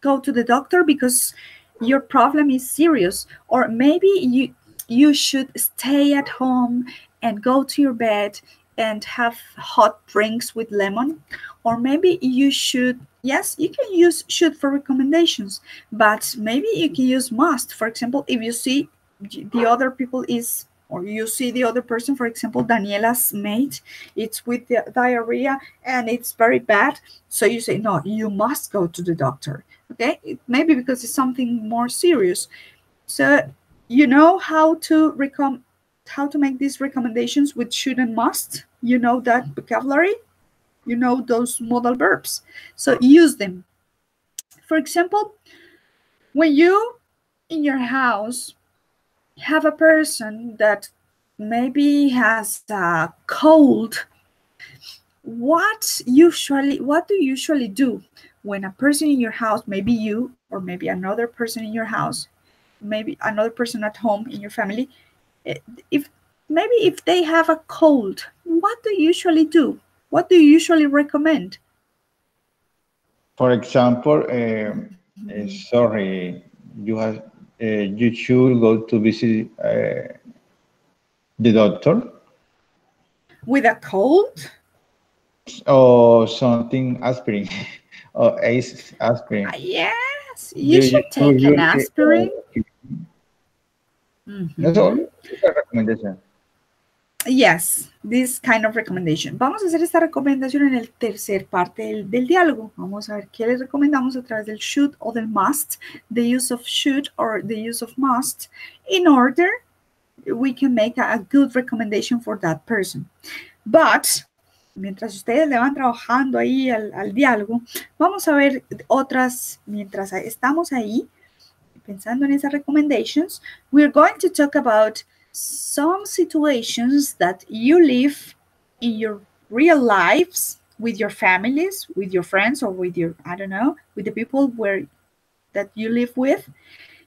go to the doctor because your problem is serious, or maybe you should stay at home and go to your bed and have hot drinks with lemon, or maybe you should. Yes, you can use should for recommendations, but maybe you can use must. For example, if you see the other people is, or you see the other person, for example, Daniela's mate, it's with the diarrhea and it's very bad. So you say, no, you must go to the doctor. Okay, maybe because it's something more serious. So you know how to make these recommendations with should and must. You know that vocabulary. You know those modal verbs. So use them. For example, when you in your house have a person that maybe has a cold, what do you usually do when a person in your house, maybe you or maybe another person in your house, maybe another person at home in your family, if they have a cold, what do you usually do? What do you usually recommend? For example, sorry, you should go to visit the doctor With a cold? or something aspirin or ace aspirin. Yes, you should take an use aspirin. That's all. It's a recommendation. Yes, this kind of recommendation. Vamos a hacer esta recomendación en el tercer parte del diálogo. Vamos a ver qué les recomendamos a través del should o del must, the use of should or the use of must, in order we can make a good recommendation for that person. But, mientras ustedes le van trabajando ahí al diálogo, vamos a ver otras, mientras estamos ahí, pensando en esas recommendations, we're going to talk about some situations that you live in your real lives with your families, with your friends, or with your, I don't know, with the people that you live with.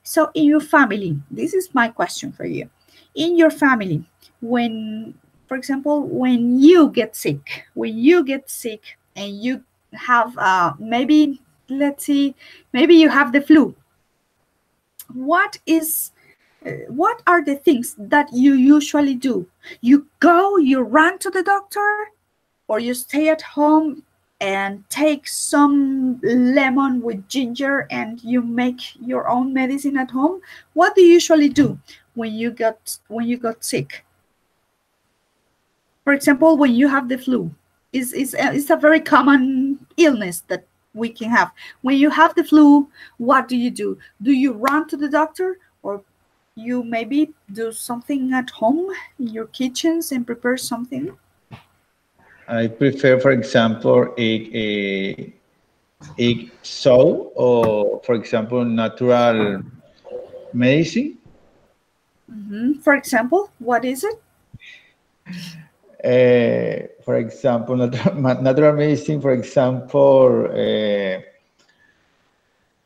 So in your family, this is my question for you. In your family, when, for example, when you get sick and you have maybe, let's see, maybe you have the flu. What are the things that you usually do? You run to the doctor, or you stay at home and take some lemon with ginger and you make your own medicine at home? What do you usually do when you got sick? For example, when you have the flu, it's a very common illness that we can have. When you have the flu, what do? Do you run to the doctor, or you maybe do something at home in your kitchens and prepare something? I prefer, for example, soul or, for example, natural medicine. For example, what is it? For example, natural medicine, for example,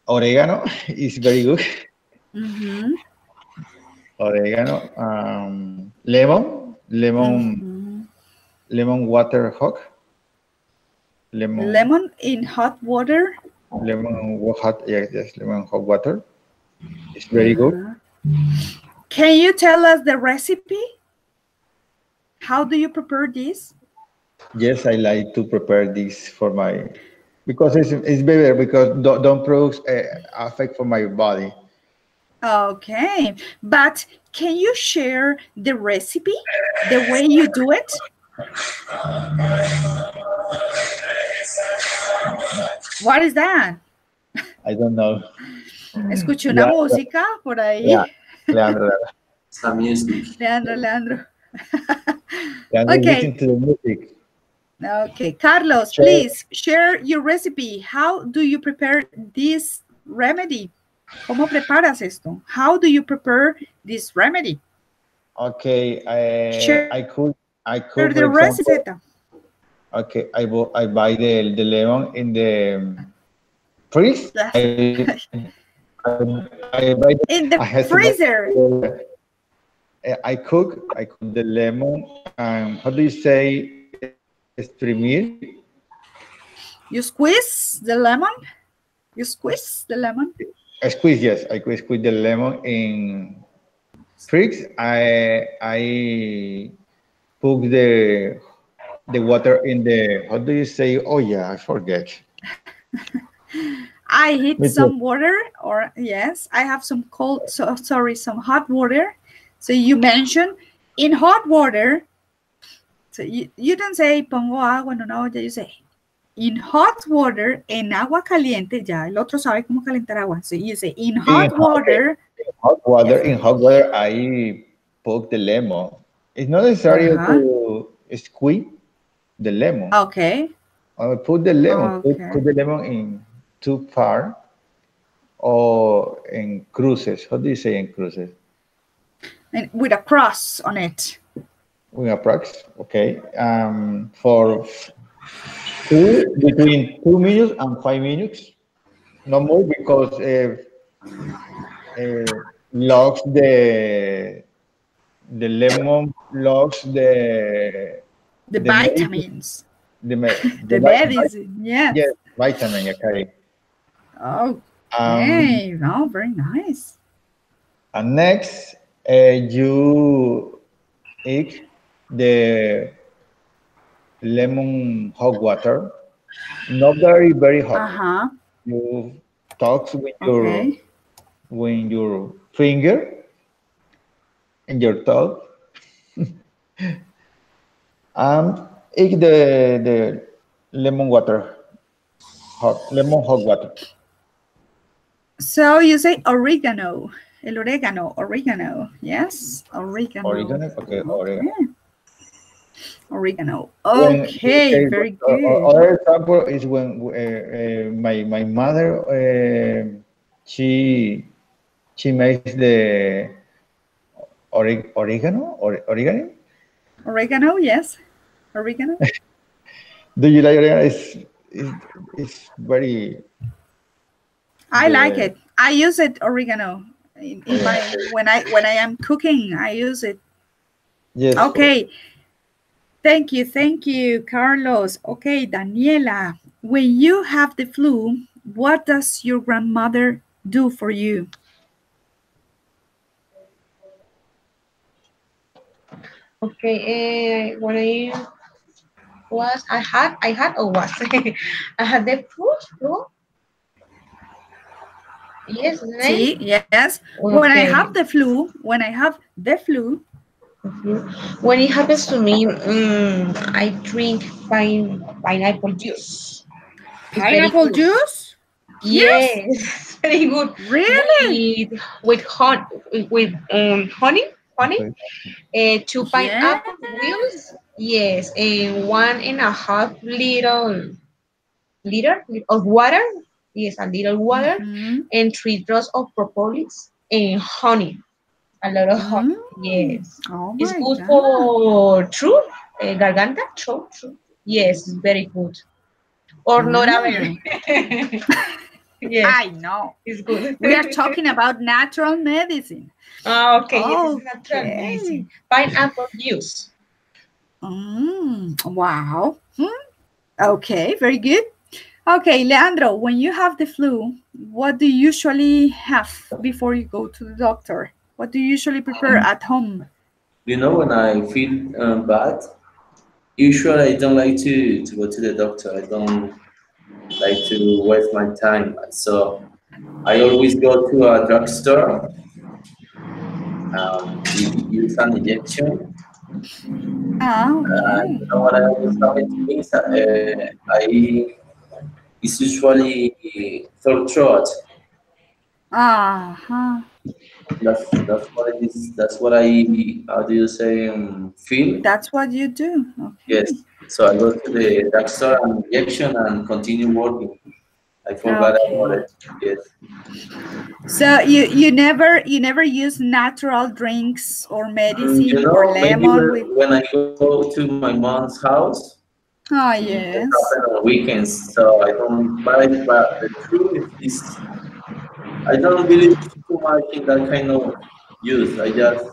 oregano is very good. Mm-hmm. Oregano, Mm-hmm. lemon water hot, lemon, Lemon in hot water. hot, yes, yes, lemon hot water. It's very good. Uh-huh. Can you tell us the recipe? How do you prepare this? Yes, I like to prepare this for my, because it's better because don't produce affect for my body. Okay, but can you share the recipe, the way you do it? What is that? I don't know. Escuché una Leandro, música por ahí. yeah, Leandro, Some music. Leandro, Leandro. Leandro, Okay, listen to the music. okay. Carlos, Sure. please share your recipe. How do you prepare this remedy? ¿Cómo preparas esto? How do you prepare this remedy? Okay, Share I the could, for recipe. example, okay, I buy the lemon in the freeze. Yes. I buy the, In I the have to buy freezer. I cook the lemon and how do you say exprimir? You squeeze the lemon. You squeeze the lemon. Squeeze, yes, I could squeeze the lemon in freeze. I put the water in the how do you say? Oh yeah, I forget. I heat Me too. some water, or yes, I have some cold, so sorry, some hot water. So you mentioned in hot water, so you don't say pongo agua en una olla, you say in hot water, en agua caliente, ya el otro sabe cómo calentar agua. So you say in In hot hot, okay, water, yes. in hot water, I put the lemon. It's not necessary Uh-huh. to squeeze the lemon. Okay. I put the lemon, Okay. put the lemon in two part or in cruces. How do you say in cruces? And with a cross on it. With approx, okay. For between 2 minutes and 5 minutes, no more because uh, locks the lemon locks The the medicine vitamins. the The medicine, yes. yes, vitamin, okay. Um, Okay. Oh, very nice. and next, you eat the lemon hot water, not very hot. Uh-huh. You talk Okay. with your finger and your thumb, and eat the lemon water, lemon hot water. So you say oregano. El oregano, oregano. Yes, oregano. Oregano, okay, oregano. Okay. Oregano. When Okay, okay, very good. other example is when my mother she makes the oregano. Oregano, yes. Oregano. Do you like oregano? Is it's very I like the it. I use it oregano in oregano. my when I am cooking, I use it. Yes, Okay. Thank you, Carlos. Okay, Daniela, when you have the flu, what does your grandmother do for you? Okay, when I had or was I had the flu. Yes, the name. See, yes. When I have Okay. the flu, when I have the flu, When it happens to me, I drink pineapple juice. It's very pineapple good. juice? Yes, Yes, very good. really? With hon with honey, okay. two pineapple Yes. wheels. Yes, and 1.5 little liter of water. Yes, a little water, Mm-hmm. and 3 drops of propolis and honey. A lot of honey. Mm. Yes, Oh it's my good God. for throat, garganta, throat. Yes, it's very good. Or not a Mm. very. Yes, I know. it's good. We are talking about natural medicine. Ah, okay, yes, it's natural Okay. medicine. Pineapple juice. Wow. Okay, very good. Okay, Leandro, when you have the flu, what do you usually have before you go to the doctor? What do you usually prepare at home? You know, when I feel bad, usually I don't like to go to the doctor. I don't like to waste my time. So I always go to a drugstore, use an injection. Ah, And okay. you know what I always happen to me is it's usually throat throat. Uh-huh. That's what it is. That's what I, how do you say, feel. That's what you do. Yes. Okay. So I go to the drugstore and injection and continue working. I forgot about Okay. it. Yes. So you never use natural drinks or You medicine or know, maybe lemon with. when I go to my mom's house, Oh it yes. happens on weekends. So I don't. But the truth is, I don't believe too much in that kind of use. I just,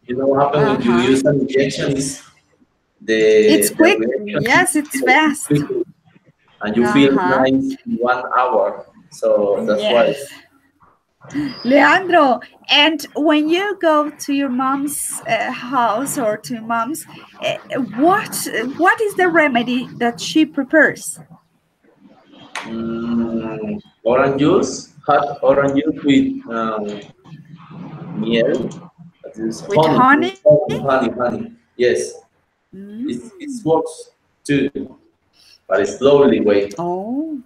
you know, what happen when you Uh-huh. use an injection is It's the quick. reaction is, Yes, it's yes, fast. quickly, and you feel Uh-huh. nice in 1 hour. So that's why. Yes. Leandro, and when you go to your mom's house or to mom's, what is the remedy that she prepares Orange juice, hot orange juice with miel. That is with honey. honey? It's honey. Yes, it Mm. works too, but it's slowly way. Oh,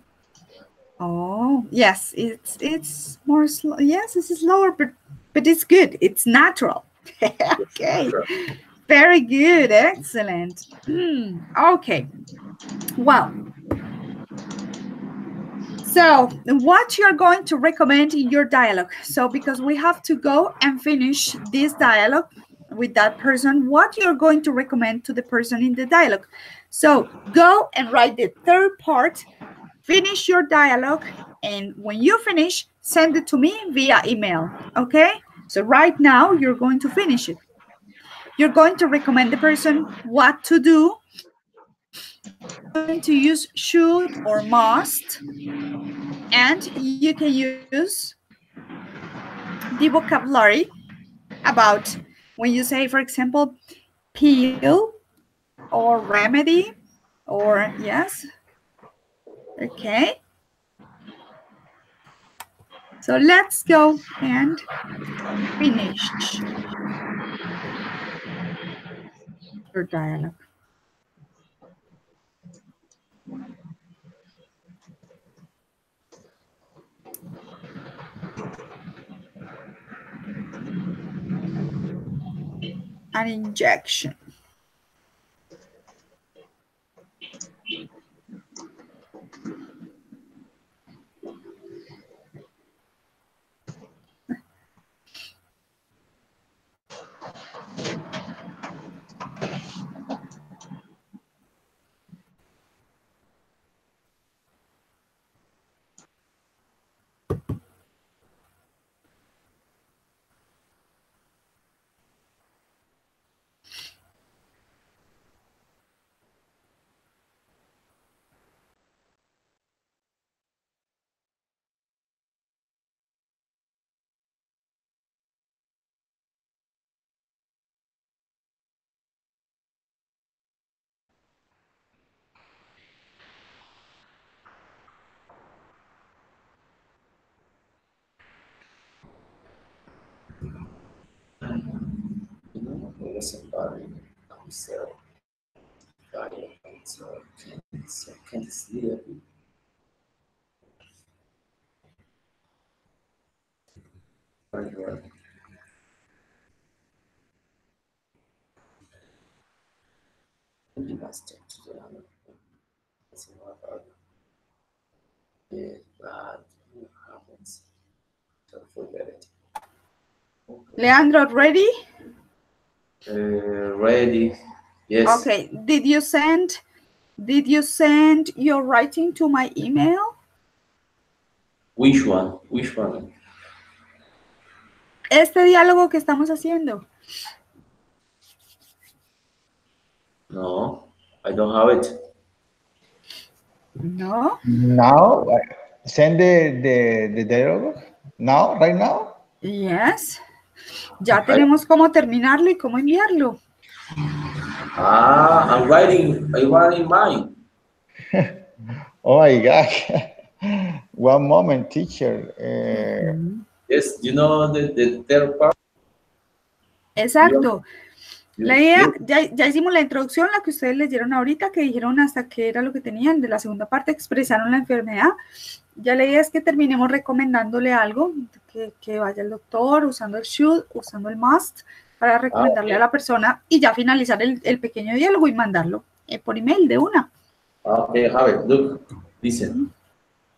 oh, yes. It's more slow. Yes, it's slower, but it's good. It's natural. Yes, Okay, natural. very good, excellent. Okay, well, so, what you're going to recommend in your dialogue? So, because we have to go and finish this dialogue with that person, what you're going to recommend to the person in the dialogue? So, go and write the third part, finish your dialogue, and when you finish, send it to me via email. Okay? So, right now, you're going to finish it. You're going to recommend the person what to do. You're going to use should or must, and you can use the vocabulary about when you say, for example, pill or remedy or yes. Okay. So let's go and finish your dialogue. An injection. You know, it was somebody. I'm so tired. I can't sleep. Right. You must talk to the other. That's what I Yeah, but what happens? I forget it. Leandro, ready? Ready? Yes. Okay. Did you send your writing to my email? Which one? Which one? Este diálogo que estamos haciendo. No, I don't have it. No. Now, send the dialogue now, right now. Yes. Ya tenemos cómo terminarlo y cómo enviarlo. Ah, I'm writing mine. Oh my God. One moment, teacher. Yes, you know the third part. Exacto. La idea, Yes. ya hicimos la introducción, la que ustedes leyeron ahorita, que dijeron hasta qué era lo que tenían. De la segunda parte expresaron la enfermedad. Ya la idea es que terminemos recomendándole algo, que vaya al doctor usando el should, usando el must, para recomendarle a la persona y ya finalizar el pequeño diálogo y mandarlo por email de una. Okay, I have it. Look, listen.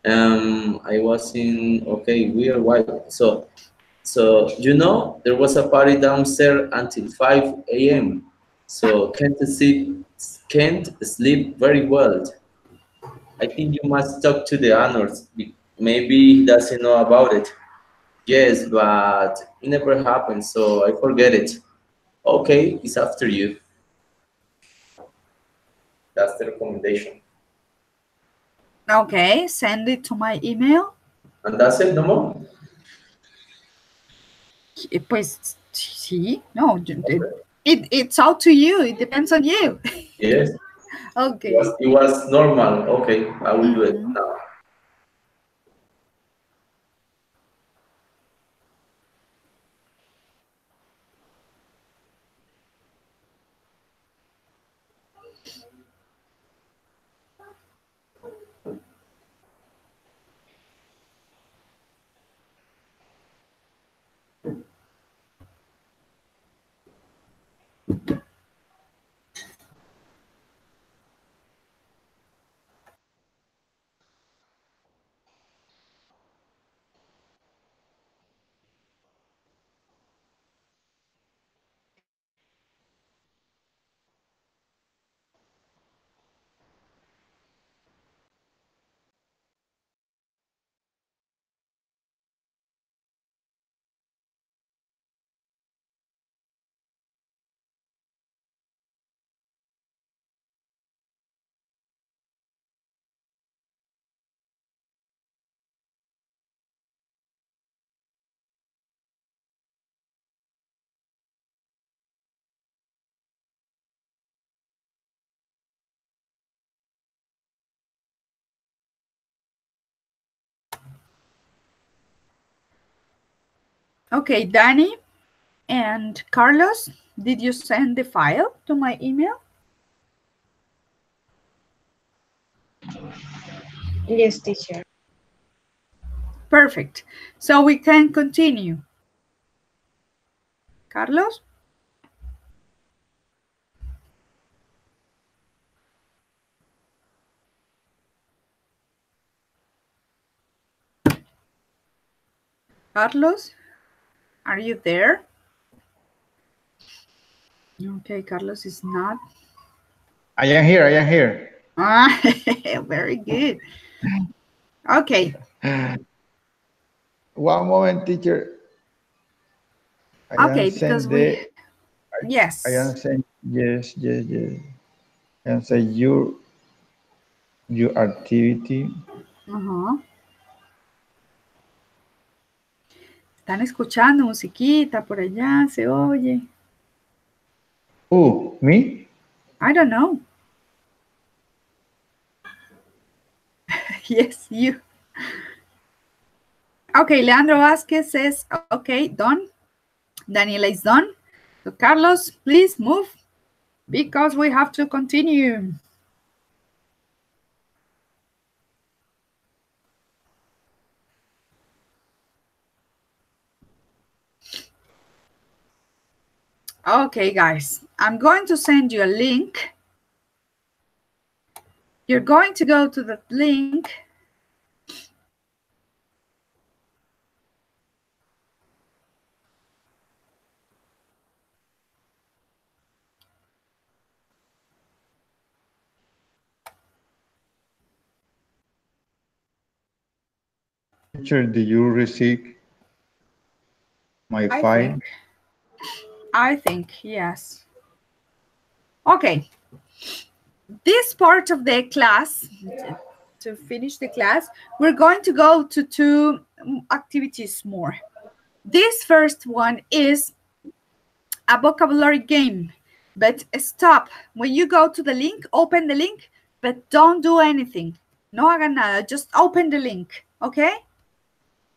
I was in. Okay, we are white. So you know there was a party downstairs until 5 a.m. So can't sleep very well. I think you must talk to the owners. Maybe he doesn't know about it. Yes, but it never happened, so I forget it. Okay, it's after you. That's the recommendation. Okay, send it to my email. And that's it, no more? Pues sí, no, it's out to you. It depends on you. Yes. Okay. It was normal. Okay, I will do it now. Okay, Danny and Carlos, did you send the file to my email? Yes, teacher. Perfect. So we can continue. Carlos? Carlos? Are you there? Okay, Carlos is not. I am here. I am here. Ah, very good. Okay. One moment, teacher. I am Okay, because send we, the. yes. I am saying yes, yes, yes. And say your activity. Están escuchando musiquita por allá, se oye. Who? Me? I don't know. Yes, you. Okay, Leandro Vasquez says, okay, done. Daniela is done. So Carlos, please move because we have to continue. Okay, guys, I'm going to send you a link. You're going to go to the link Teacher, did you receive my I file? think, yes. Okay, this part of the class, to finish the class, we're going to go to two activities more. This first one is a vocabulary game, but stop. When you go to the link, open the link, but don't do anything. No hagan nada, just open the link, okay?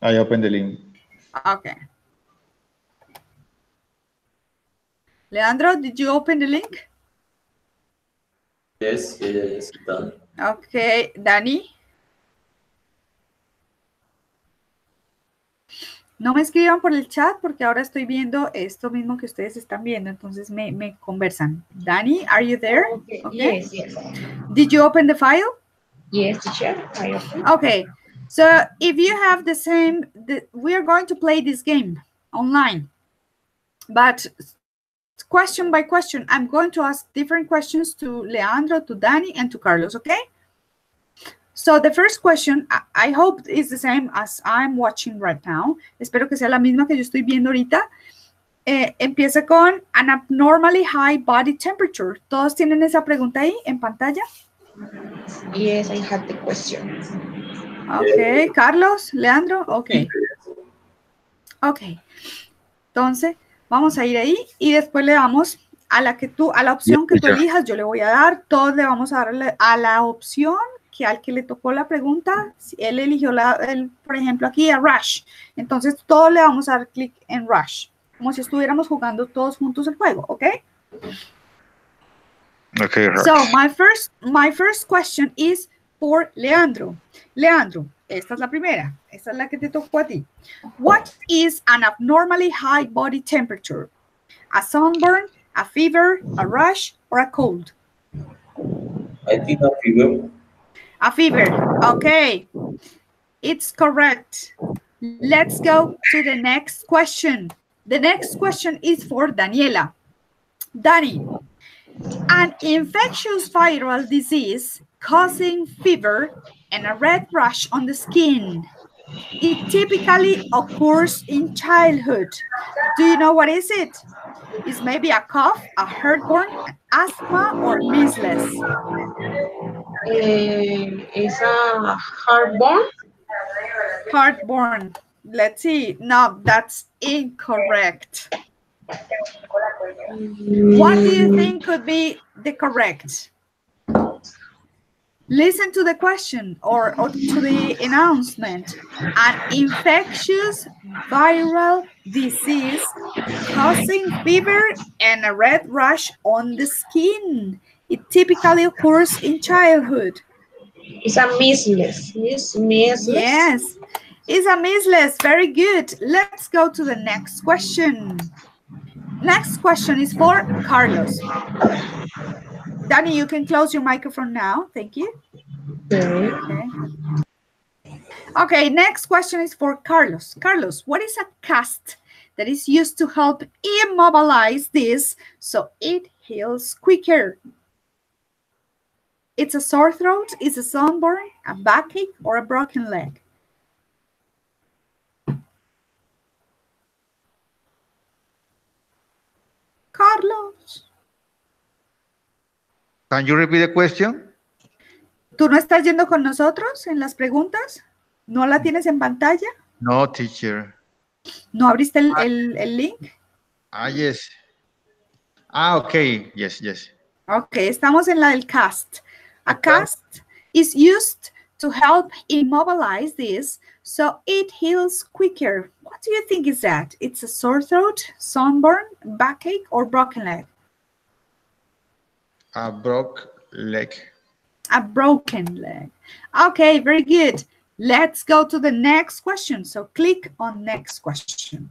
I opened the link. Okay. Leandro, did you open the link? Yes, yes, done. Okay, Dani. No me escriban por el chat porque ahora estoy viendo esto mismo que ustedes están viendo, entonces me conversan. Dani, are you there? Okay. Yes, yes. Did you open the file? Yes, teacher. I open. Okay, so if you have the same, we are going to play this game online, but question by question, I'm going to ask different questions to Leandro, to Dani, and to Carlos, okay? So the first question, I hope is the same as I'm watching right now. Espero que sea la misma que yo estoy viendo ahorita. Empieza con an abnormally high body temperature. ¿Todos tienen esa pregunta ahí en pantalla? Yes, I had the question. Okay, Carlos, Leandro, okay. Okay. Entonces, vamos a ir ahí y después le damos a la opción que tú elijas, yo le voy a dar, todos le vamos a dar a la opción que al que le tocó la pregunta, si él eligió por ejemplo aquí a Rush, entonces todos le vamos a dar clic en Rush, como si estuviéramos jugando todos juntos el juego, ¿ok? Okay, Rush. So my first question is for Leandro. Leandro, esta es la primera, esta es la que te tocó a ti. What is an abnormally high body temperature? A sunburn, a fever, a rash, or a cold? I think a fever. A fever, okay. It's correct. Let's go to the next question. The next question is for Daniela. Dani, an infectious viral disease causing fever and a red rash on the skin. It typically occurs in childhood. Do you know what is it? It's maybe a cough, a heartburn, an asthma, or measles. Is a heartburn? Heartburn. Let's see. No, that's incorrect. What do you think could be the correct? Listen to the question or to the announcement. An infectious viral disease causing fever and a red rash on the skin. It typically occurs in childhood. It's a measles. Measles. Yes, it's a measles. Very good. Let's go to the next question. Next question is for Carlos. Dani, you can close your microphone now. Thank you. Okay. Okay, next question is for Carlos. Carlos, what is a cast that is used to help immobilize this so it heals quicker? It's a sore throat, it's a sunburn, a backache, or a broken leg? Carlos. Can you repeat the question? ¿Tú no estás yendo con nosotros en las preguntas? ¿No la tienes en pantalla? No, teacher. ¿No abriste el link? Yes. Okay. Yes. Okay, estamos en la del cast. A cast is used to help immobilize this so it heals quicker. What do you think is that? It's a sore throat, sunburn, backache, or broken leg? A broke leg. A broken leg. Okay, very good. Let's go to the next question. So click on next question.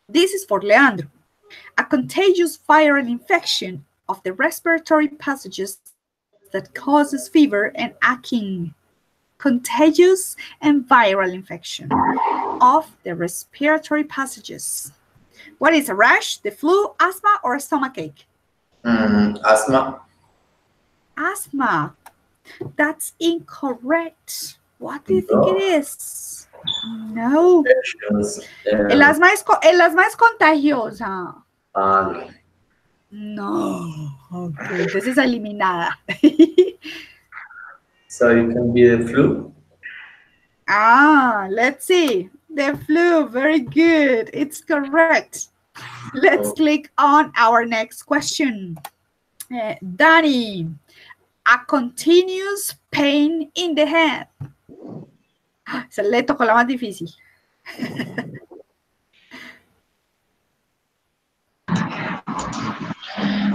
This is for Leandro. A contagious viral infection of the respiratory passages that causes fever and aching. Contagious and viral infection of the respiratory passages. What is a rash, the flu, asthma, or a stomachache? Asthma. Asthma. That's incorrect. What do you think it is? No. infections. El asma es contagiosa. No. No. Ok, entonces eliminada. So it can be the flu. Let's see. The flu, very good. It's correct. Let's Oh, click on our next question. Danny, a continuous pain in the head. Se le tocó la más difícil.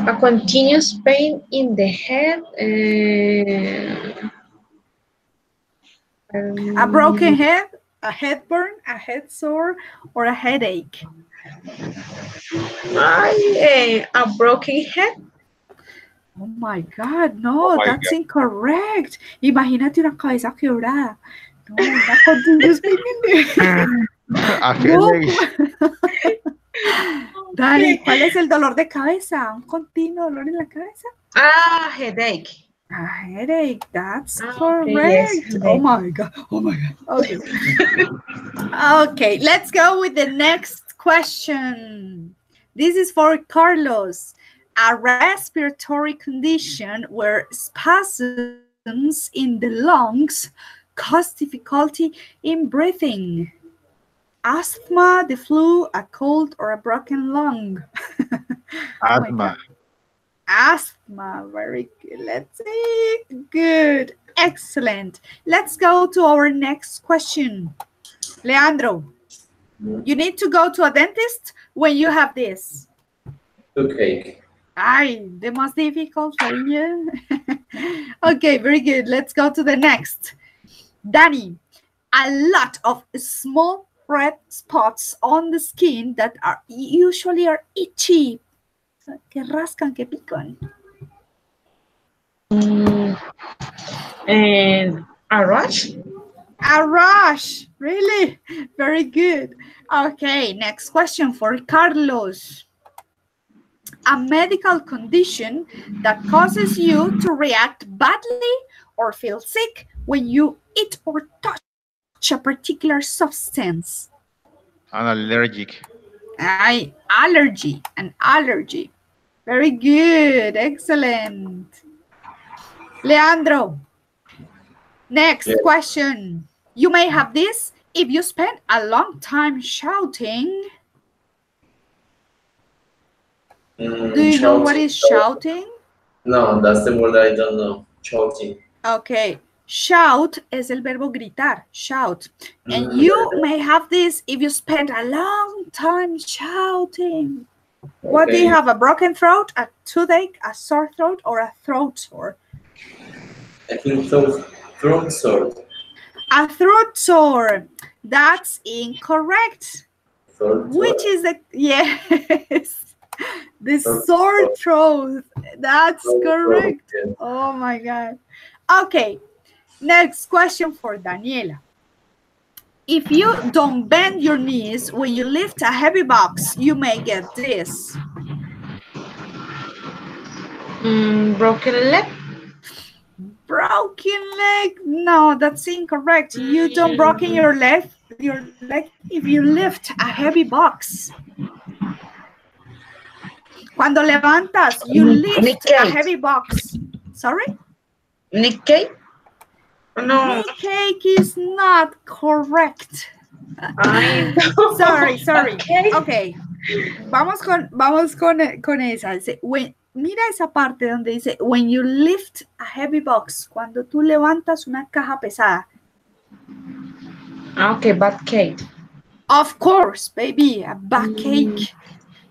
A continuous pain in the head. A broken head, a headburn, a head sore, or a headache. A broken head. Oh my God, Oh no, my that's God. incorrect. Imagínate una cabeza quebrada. No, una continuous pain in the head. A No. headache. Dani, ¿cuál es el dolor de cabeza? ¿Un continuo dolor en la cabeza? Headache. A headache, that's Okay, yes, correct. Oh headache. my God, oh my God. Okay. Okay, let's go with the next question. This is for Carlos. A respiratory condition where spasms in the lungs cause difficulty in breathing. Asthma, the flu, a cold, or a broken lung. Oh my Asthma. God. Asthma, very good. Let's see. Good, excellent. Let's go to our next question. Leandro, you need to go to a dentist when you have this. toothache. Ay, the most difficult for you. Okay, very good. Let's go to the next. Danny, a lot of small red spots on the skin that are usually itchy. Que rascan, que pican. And a rash. A rash, really? Very good. Okay, next question for Carlos. A medical condition that causes you to react badly or feel sick when you eat or touch a particular substance. An allergic. Allergy, an allergy. Very good, excellent. Leandro, next question. You may have this if you spend a long time shouting. Do you know what is shouting? No, that's the word I don't know. Shouting. Okay, shout es el verbo gritar, shout. And you may have this if you spend a long time shouting. What do you have, a broken throat, a toothache, a sore throat, or a throat sore? I think throat sore. A throat sore. That's incorrect. Which is the, yes, the sore throat. That's correct. Oh my God. Okay, next question for Daniela. If you don't bend your knees when you lift a heavy box, you may get this. Broken leg. Broken leg? No, that's incorrect. You don't broken your leg if you lift a heavy box. Cuando levantas, you lift a heavy box. Sorry? Nick cake? No. Knee cake is not correct. Sorry. Okay. Vamos con esa. Dice, mira esa parte donde dice, when you lift a heavy box, cuando tú levantas una caja pesada. Okay, backache. Of course, baby, a backache.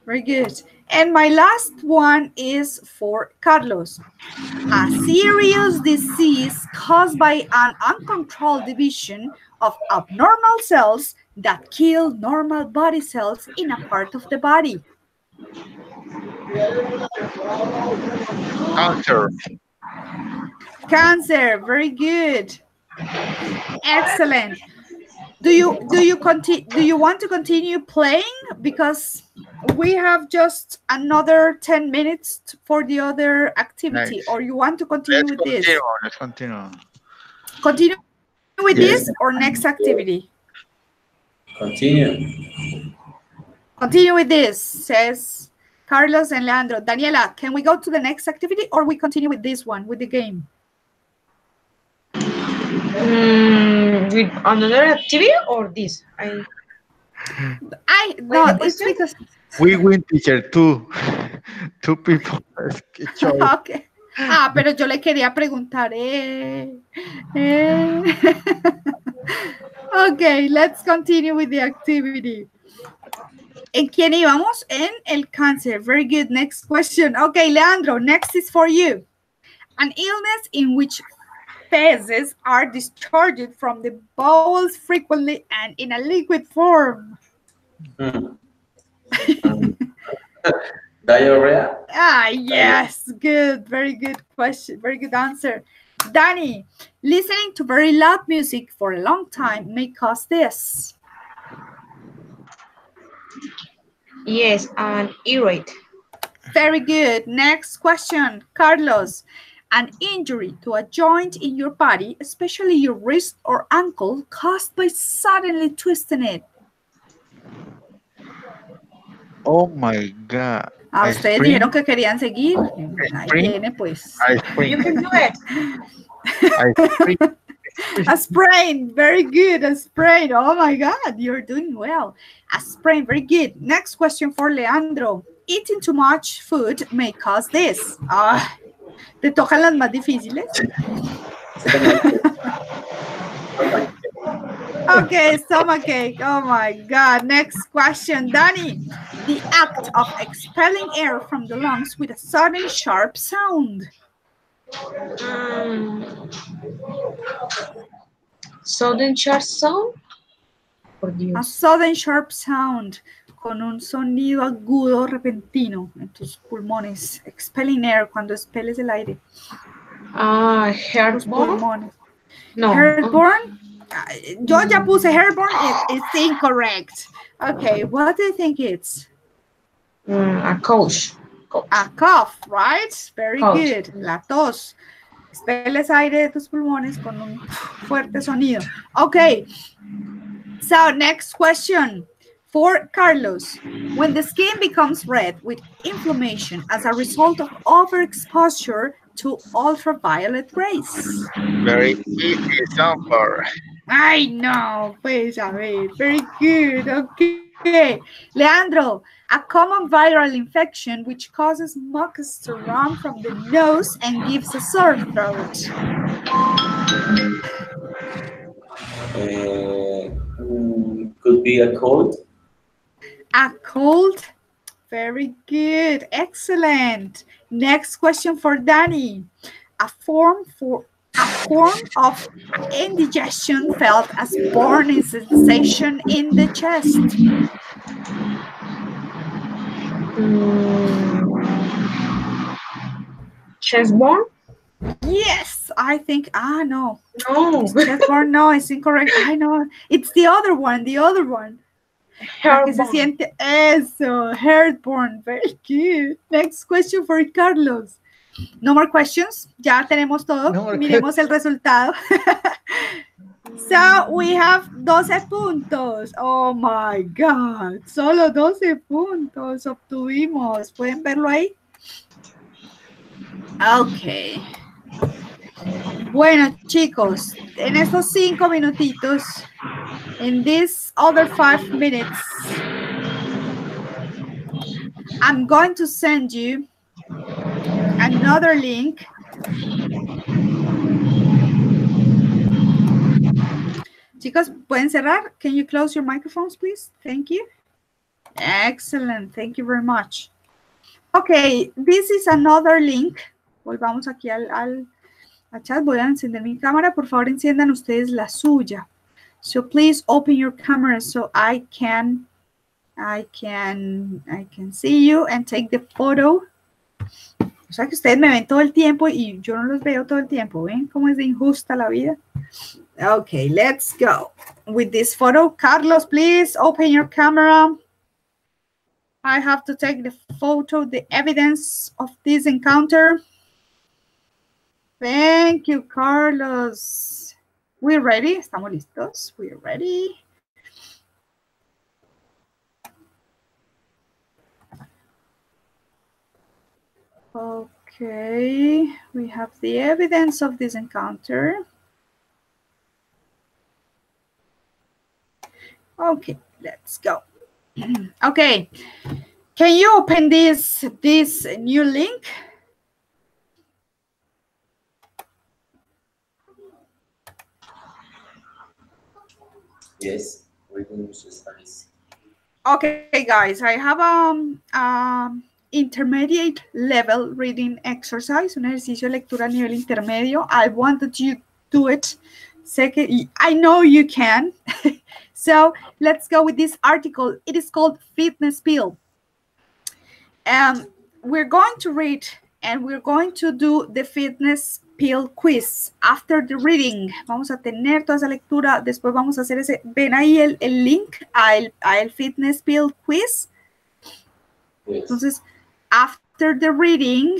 Very good. And my last one is for Carlos. A serious disease caused by an uncontrolled division of abnormal cells that kill normal body cells in a part of the body. Cancer. Cancer, very good. Excellent. Do you want to continue playing, because we have just another 10 minutes for the other activity, or you want to continue with this? Let's continue. Continue with this or next activity? Continue. Continue with this, says Carlos and Leandro. Daniela, can we go to the next activity or we continue with this one, with the game? With another activity or this? No, the it's question? because, We win, teacher, two. Two people. Choice. okay. Ah, pero yo le quería preguntar, Okay, let's continue with the activity. ¿En quién íbamos? En el cáncer. Very good. Next question. Okay, Leandro, next is for you. An illness in which feces are discharged from the bowels frequently and in a liquid form. Hmm. Diarrhea. Ah, yes. Good. Very good question. Very good answer. Danny, listening to very loud music for a long time may cause this. Yes, and irate. Very good. Next question. Carlos, an injury to a joint in your body, especially your wrist or ankle, caused by suddenly twisting it. Oh my God. Ah, I ustedes spring. dijeron que querían seguir. Ahí Spring. tiene, pues. I You spring. can do it. I spring. A sprain. Very good. A sprain. Oh my God, you're doing well. A sprain. Very good. Next question for Leandro. Eating too much food may cause this. Ah, ¿te tocan las más difíciles? Okay, stomachache. Oh my God. Next question, Danny. The act of expelling air from the lungs with a sudden sharp sound. Sudden sharp sound? Por A Dios. sudden sharp sound. Con un sonido agudo repentino en tus pulmones. Expelling air, cuando expeles el aire. Tus Heartburn? pulmones. No. Heartburn? Yo ya puse hairborne. It's incorrect. Okay, what do you think it's? A coach. A cough, right? Very Cough. good. La tos. Expeles aire de tus pulmones con un fuerte sonido. Okay. So next question for Carlos. When the skin becomes red with inflammation as a result of overexposure to ultraviolet rays. Very easy example. I know, pues a ver, very good, okay. Leandro, a common viral infection which causes mucus to run from the nose and gives a sore throat. Could be a cold. A cold? Very good, excellent. Next question for Danny. A form of indigestion felt as burning sensation in the chest. Chestburn? Yes, I think, no. No. Chestburn, no, it's incorrect. I know. It's the other one. La que se Heartburn. siente eso, heartburn. Very good. Next question for Carlos. No more questions. Ya tenemos todo. No more Miremos el resultado. So we have 12 puntos. Oh my God. Solo 12 puntos obtuvimos. ¿Pueden verlo ahí? Ok. Bueno, chicos, en estos 5 minutitos, in these other 5 minutes, I'm going to send you another link. Chicos, ¿pueden cerrar? Can you close your microphones, please? Thank you. Excellent. Thank you very much. Okay, this is another link. Volvamos aquí al chat. Voy a encender mi cámara. Por favor, enciendan ustedes la suya. So please open your camera so I can see you and take the photo. O sea que ustedes me ven todo el tiempo y yo no los veo todo el tiempo. ¿Ven cómo es de injusta la vida? Okay, let's go with this photo. Carlos, please open your camera. I have to take the photo, the evidence of this encounter. Thank you, Carlos. We're ready. ¿Estamos listos? We're ready. Okay, we have the evidence of this encounter. Okay, let's go. Okay, can you open this new link? Yes, reading exercise. Okay, guys, I have intermediate level reading exercise, un ejercicio de lectura a nivel intermedio. I want that you do it. I know you can. So let's go with this article. It is called Fitness Pill. We're going to read and we're going to do the Fitness Pill quiz after the reading. Vamos a tener toda esa lectura. Después vamos a hacer ese. Ven ahí el link al Fitness Pill quiz. Yes. Entonces, after the reading,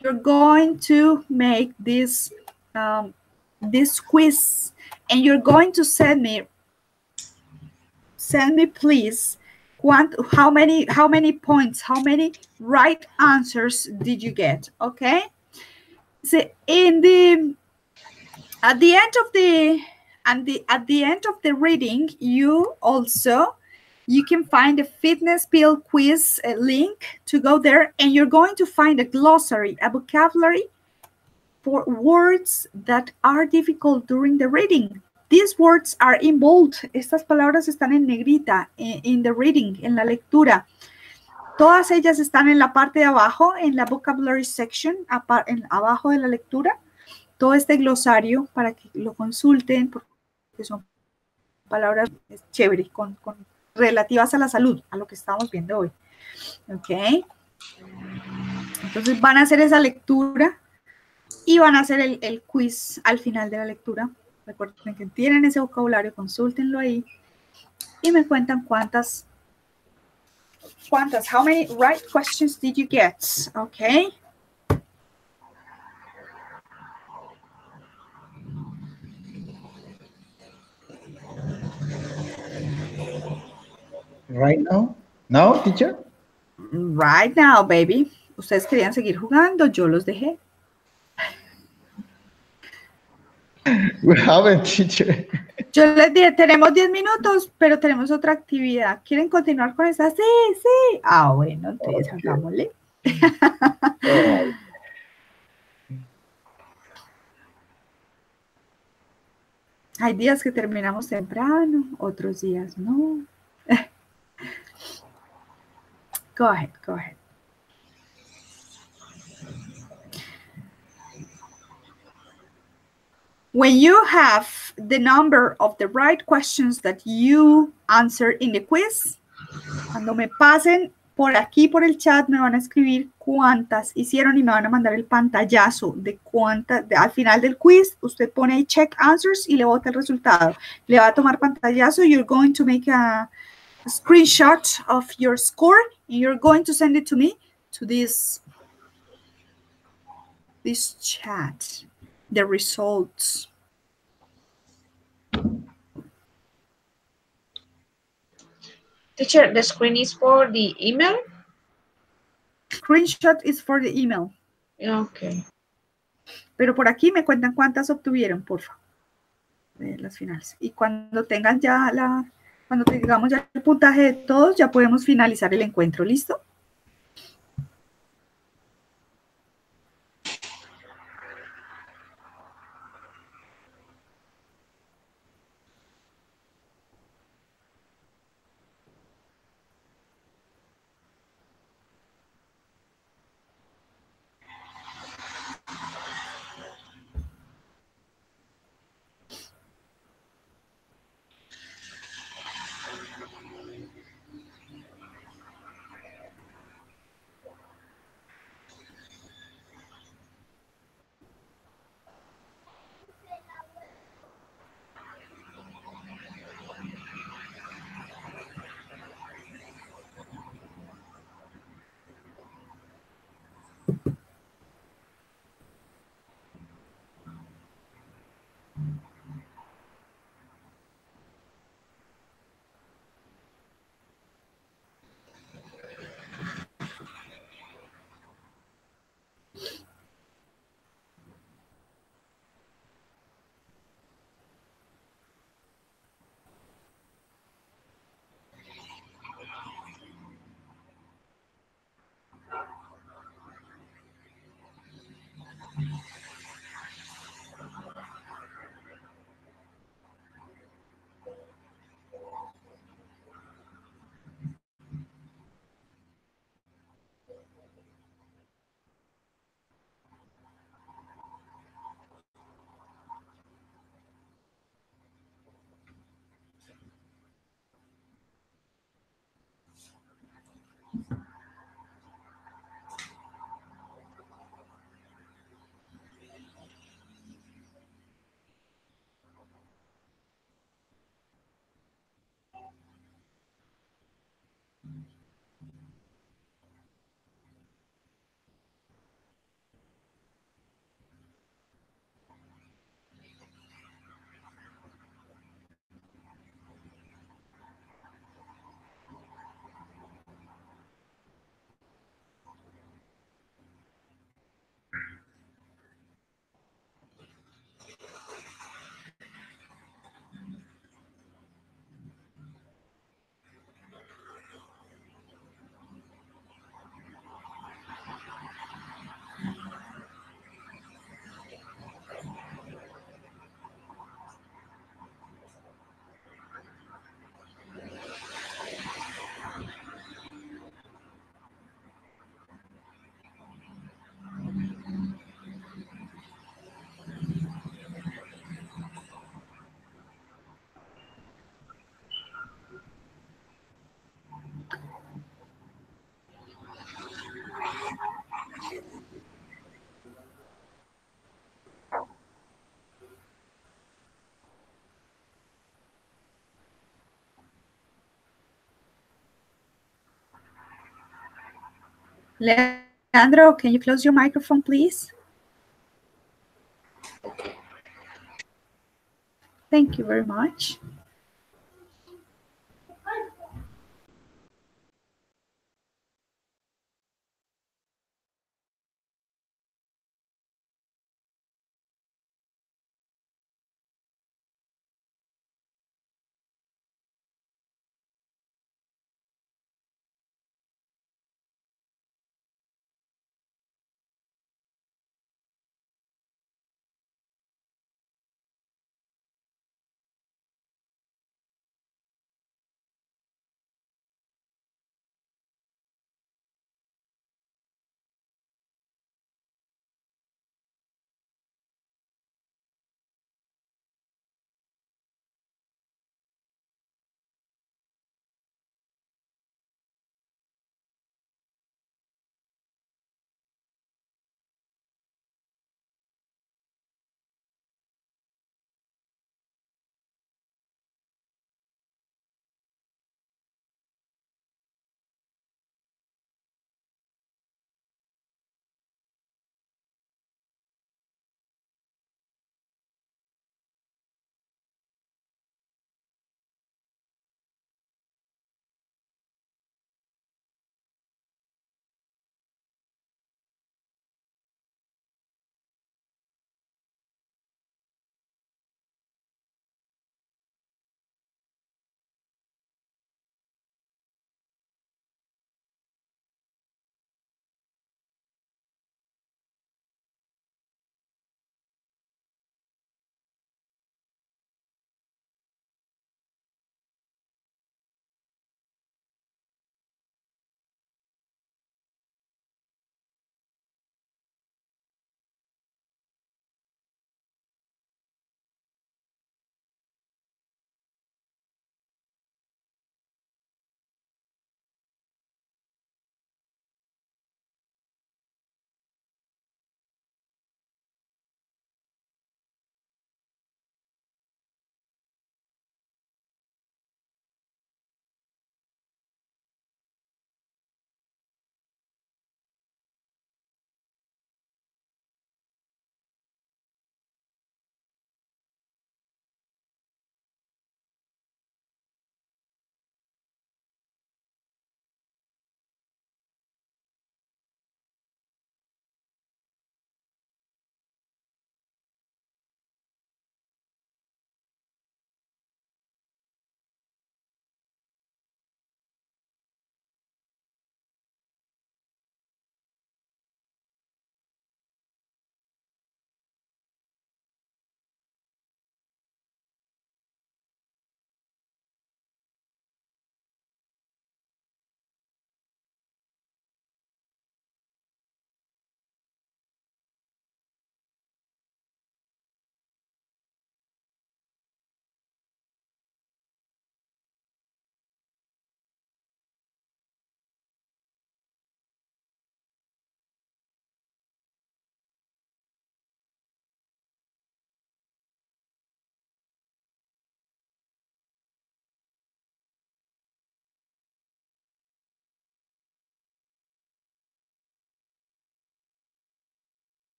you're going to make this quiz, and you're going to send me please how many points, how many right answers did you get? Okay, so at the end of the reading, you can find a Fitness Pill quiz link to go there, and you're going to find a glossary, a vocabulary for words that are difficult during the reading. These words are in bold. Estas palabras están en negrita in the reading, en la lectura. Todas ellas están en la parte de abajo, en la vocabulary section, abajo de la lectura. Todo este glosario para que lo consulten, porque son palabras chéveres, relativas a la salud, a lo que estamos viendo hoy. Ok. Entonces van a hacer esa lectura y van a hacer el quiz al final de la lectura. Recuerden que tienen ese vocabulario, consúltenlo ahí y me cuentan cuántas, how many right questions did you get? Okay. Right now? Now, teacher? Right now, baby. Ustedes querían seguir jugando, yo los dejé. We haven't, teacher. Yo les dije, tenemos 10 minutos, pero tenemos otra actividad. ¿Quieren continuar con esa? Sí, sí. Ah, bueno, entonces Okay. hagámosle. Oh. Hay días que terminamos temprano, otros días no. Go ahead, go ahead. When you have the number of the right questions that you answer in the quiz, cuando me pasen por aquí, por el chat, me van a escribir cuántas hicieron y me van a mandar el pantallazo de cuántas. Al final del quiz, usted pone ahí check answers y le bota el resultado. Le va a tomar pantallazo. You're going to make a screenshot of your score and you're going to send it to me to this chat. The results. Teacher, the screen is for the email? Screenshot is for the email. Okay. Pero por aquí me cuentan cuántas obtuvieron, por favor, de las finales. Y cuando tengan ya cuando tengamos ya el puntaje de todos, ya podemos finalizar el encuentro. ¿Listo? Leandro, can you close your microphone, please? Okay. Thank you very much.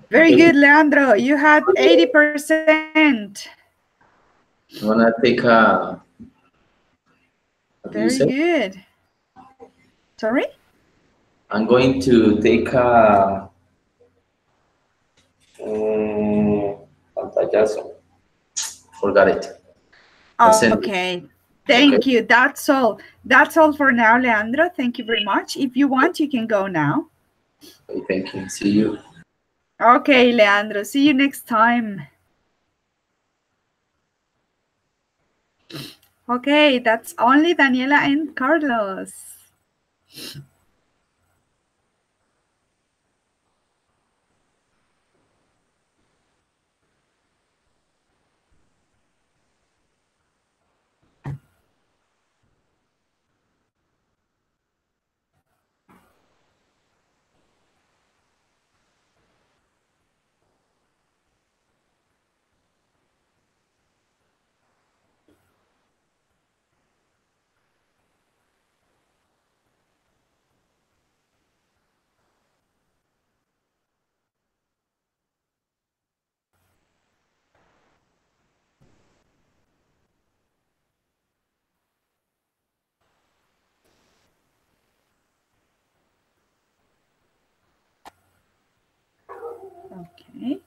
Very Okay. good, Leandro. You had 80%. I'm gonna take a. What do you Very say? good. Sorry? I'm going to take a. Pantallazo. Forgot it. And send it. Okay. Okay. Thank you. That's all. That's all for now, Leandro. Thank you very much. If you want, you can go now. Okay. Thank you. See you. Okay, Leandro. See you next time. Okay, that's only Daniela and Carlos. Okay.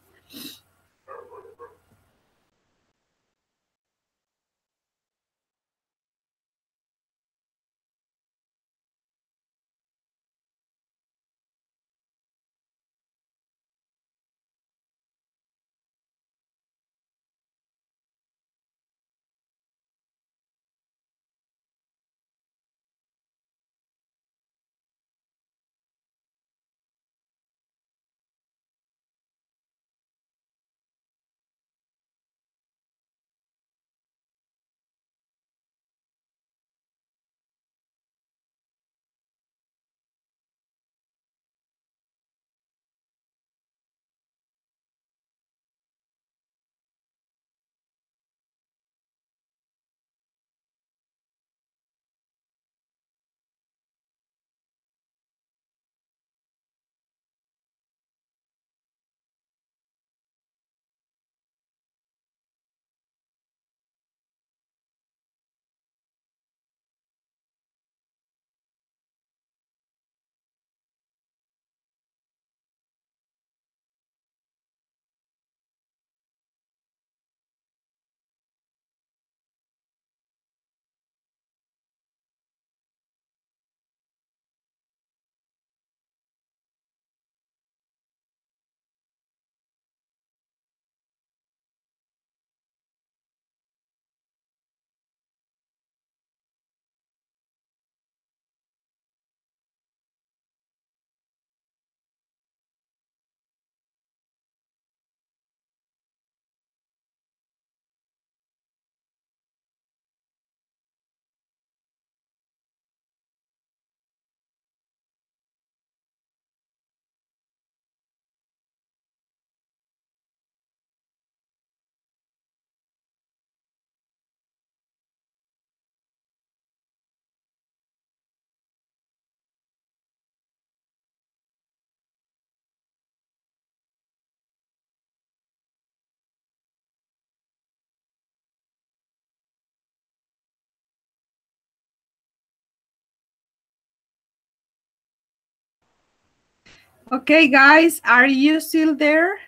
Okay, guys, are you still there?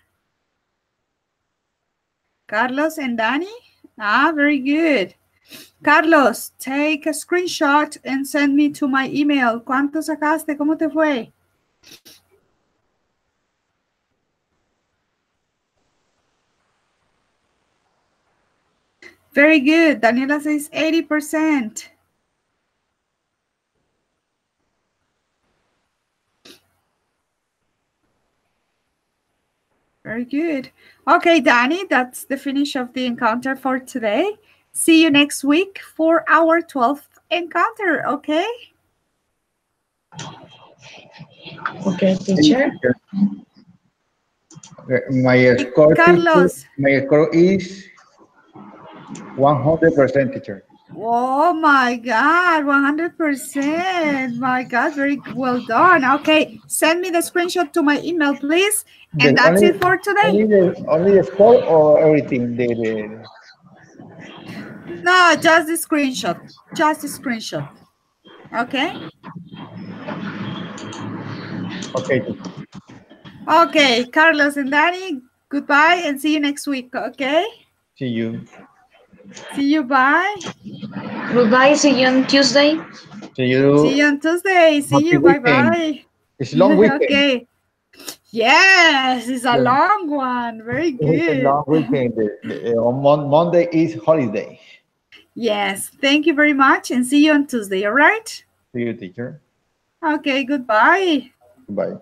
Carlos and Danny? Ah, very good. Carlos, take a screenshot and send me to my email. ¿Cuánto sacaste? ¿Cómo te fue? Very good. Daniela says 80%. Very good. Okay, Danny, that's the finish of the encounter for today. See you next week for our 12th encounter, okay? Okay, Thank you, teacher. teacher. Okay, my score, teacher, Carlos. my score is 100%, teacher. Oh my God, 100%. My God, very well done. Okay, send me the screenshot to my email, please. The And that's only it for today. only the score or everything. No, just the screenshot. Just the screenshot. Okay. Okay, teacher. Okay, Carlos and Danny, goodbye and see you next week. Okay. See you. See you. Bye. Goodbye. See you on Tuesday. See See you you. on Tuesday. See Happy you. Bye weekend. bye. It's a long weekend. Okay. Yes, it's a The- long one. Very It's a good. long weekend. On Monday is holiday. Yes. Thank you very much and see you on Tuesday. All right. See you, teacher. Okay. Goodbye. Bye.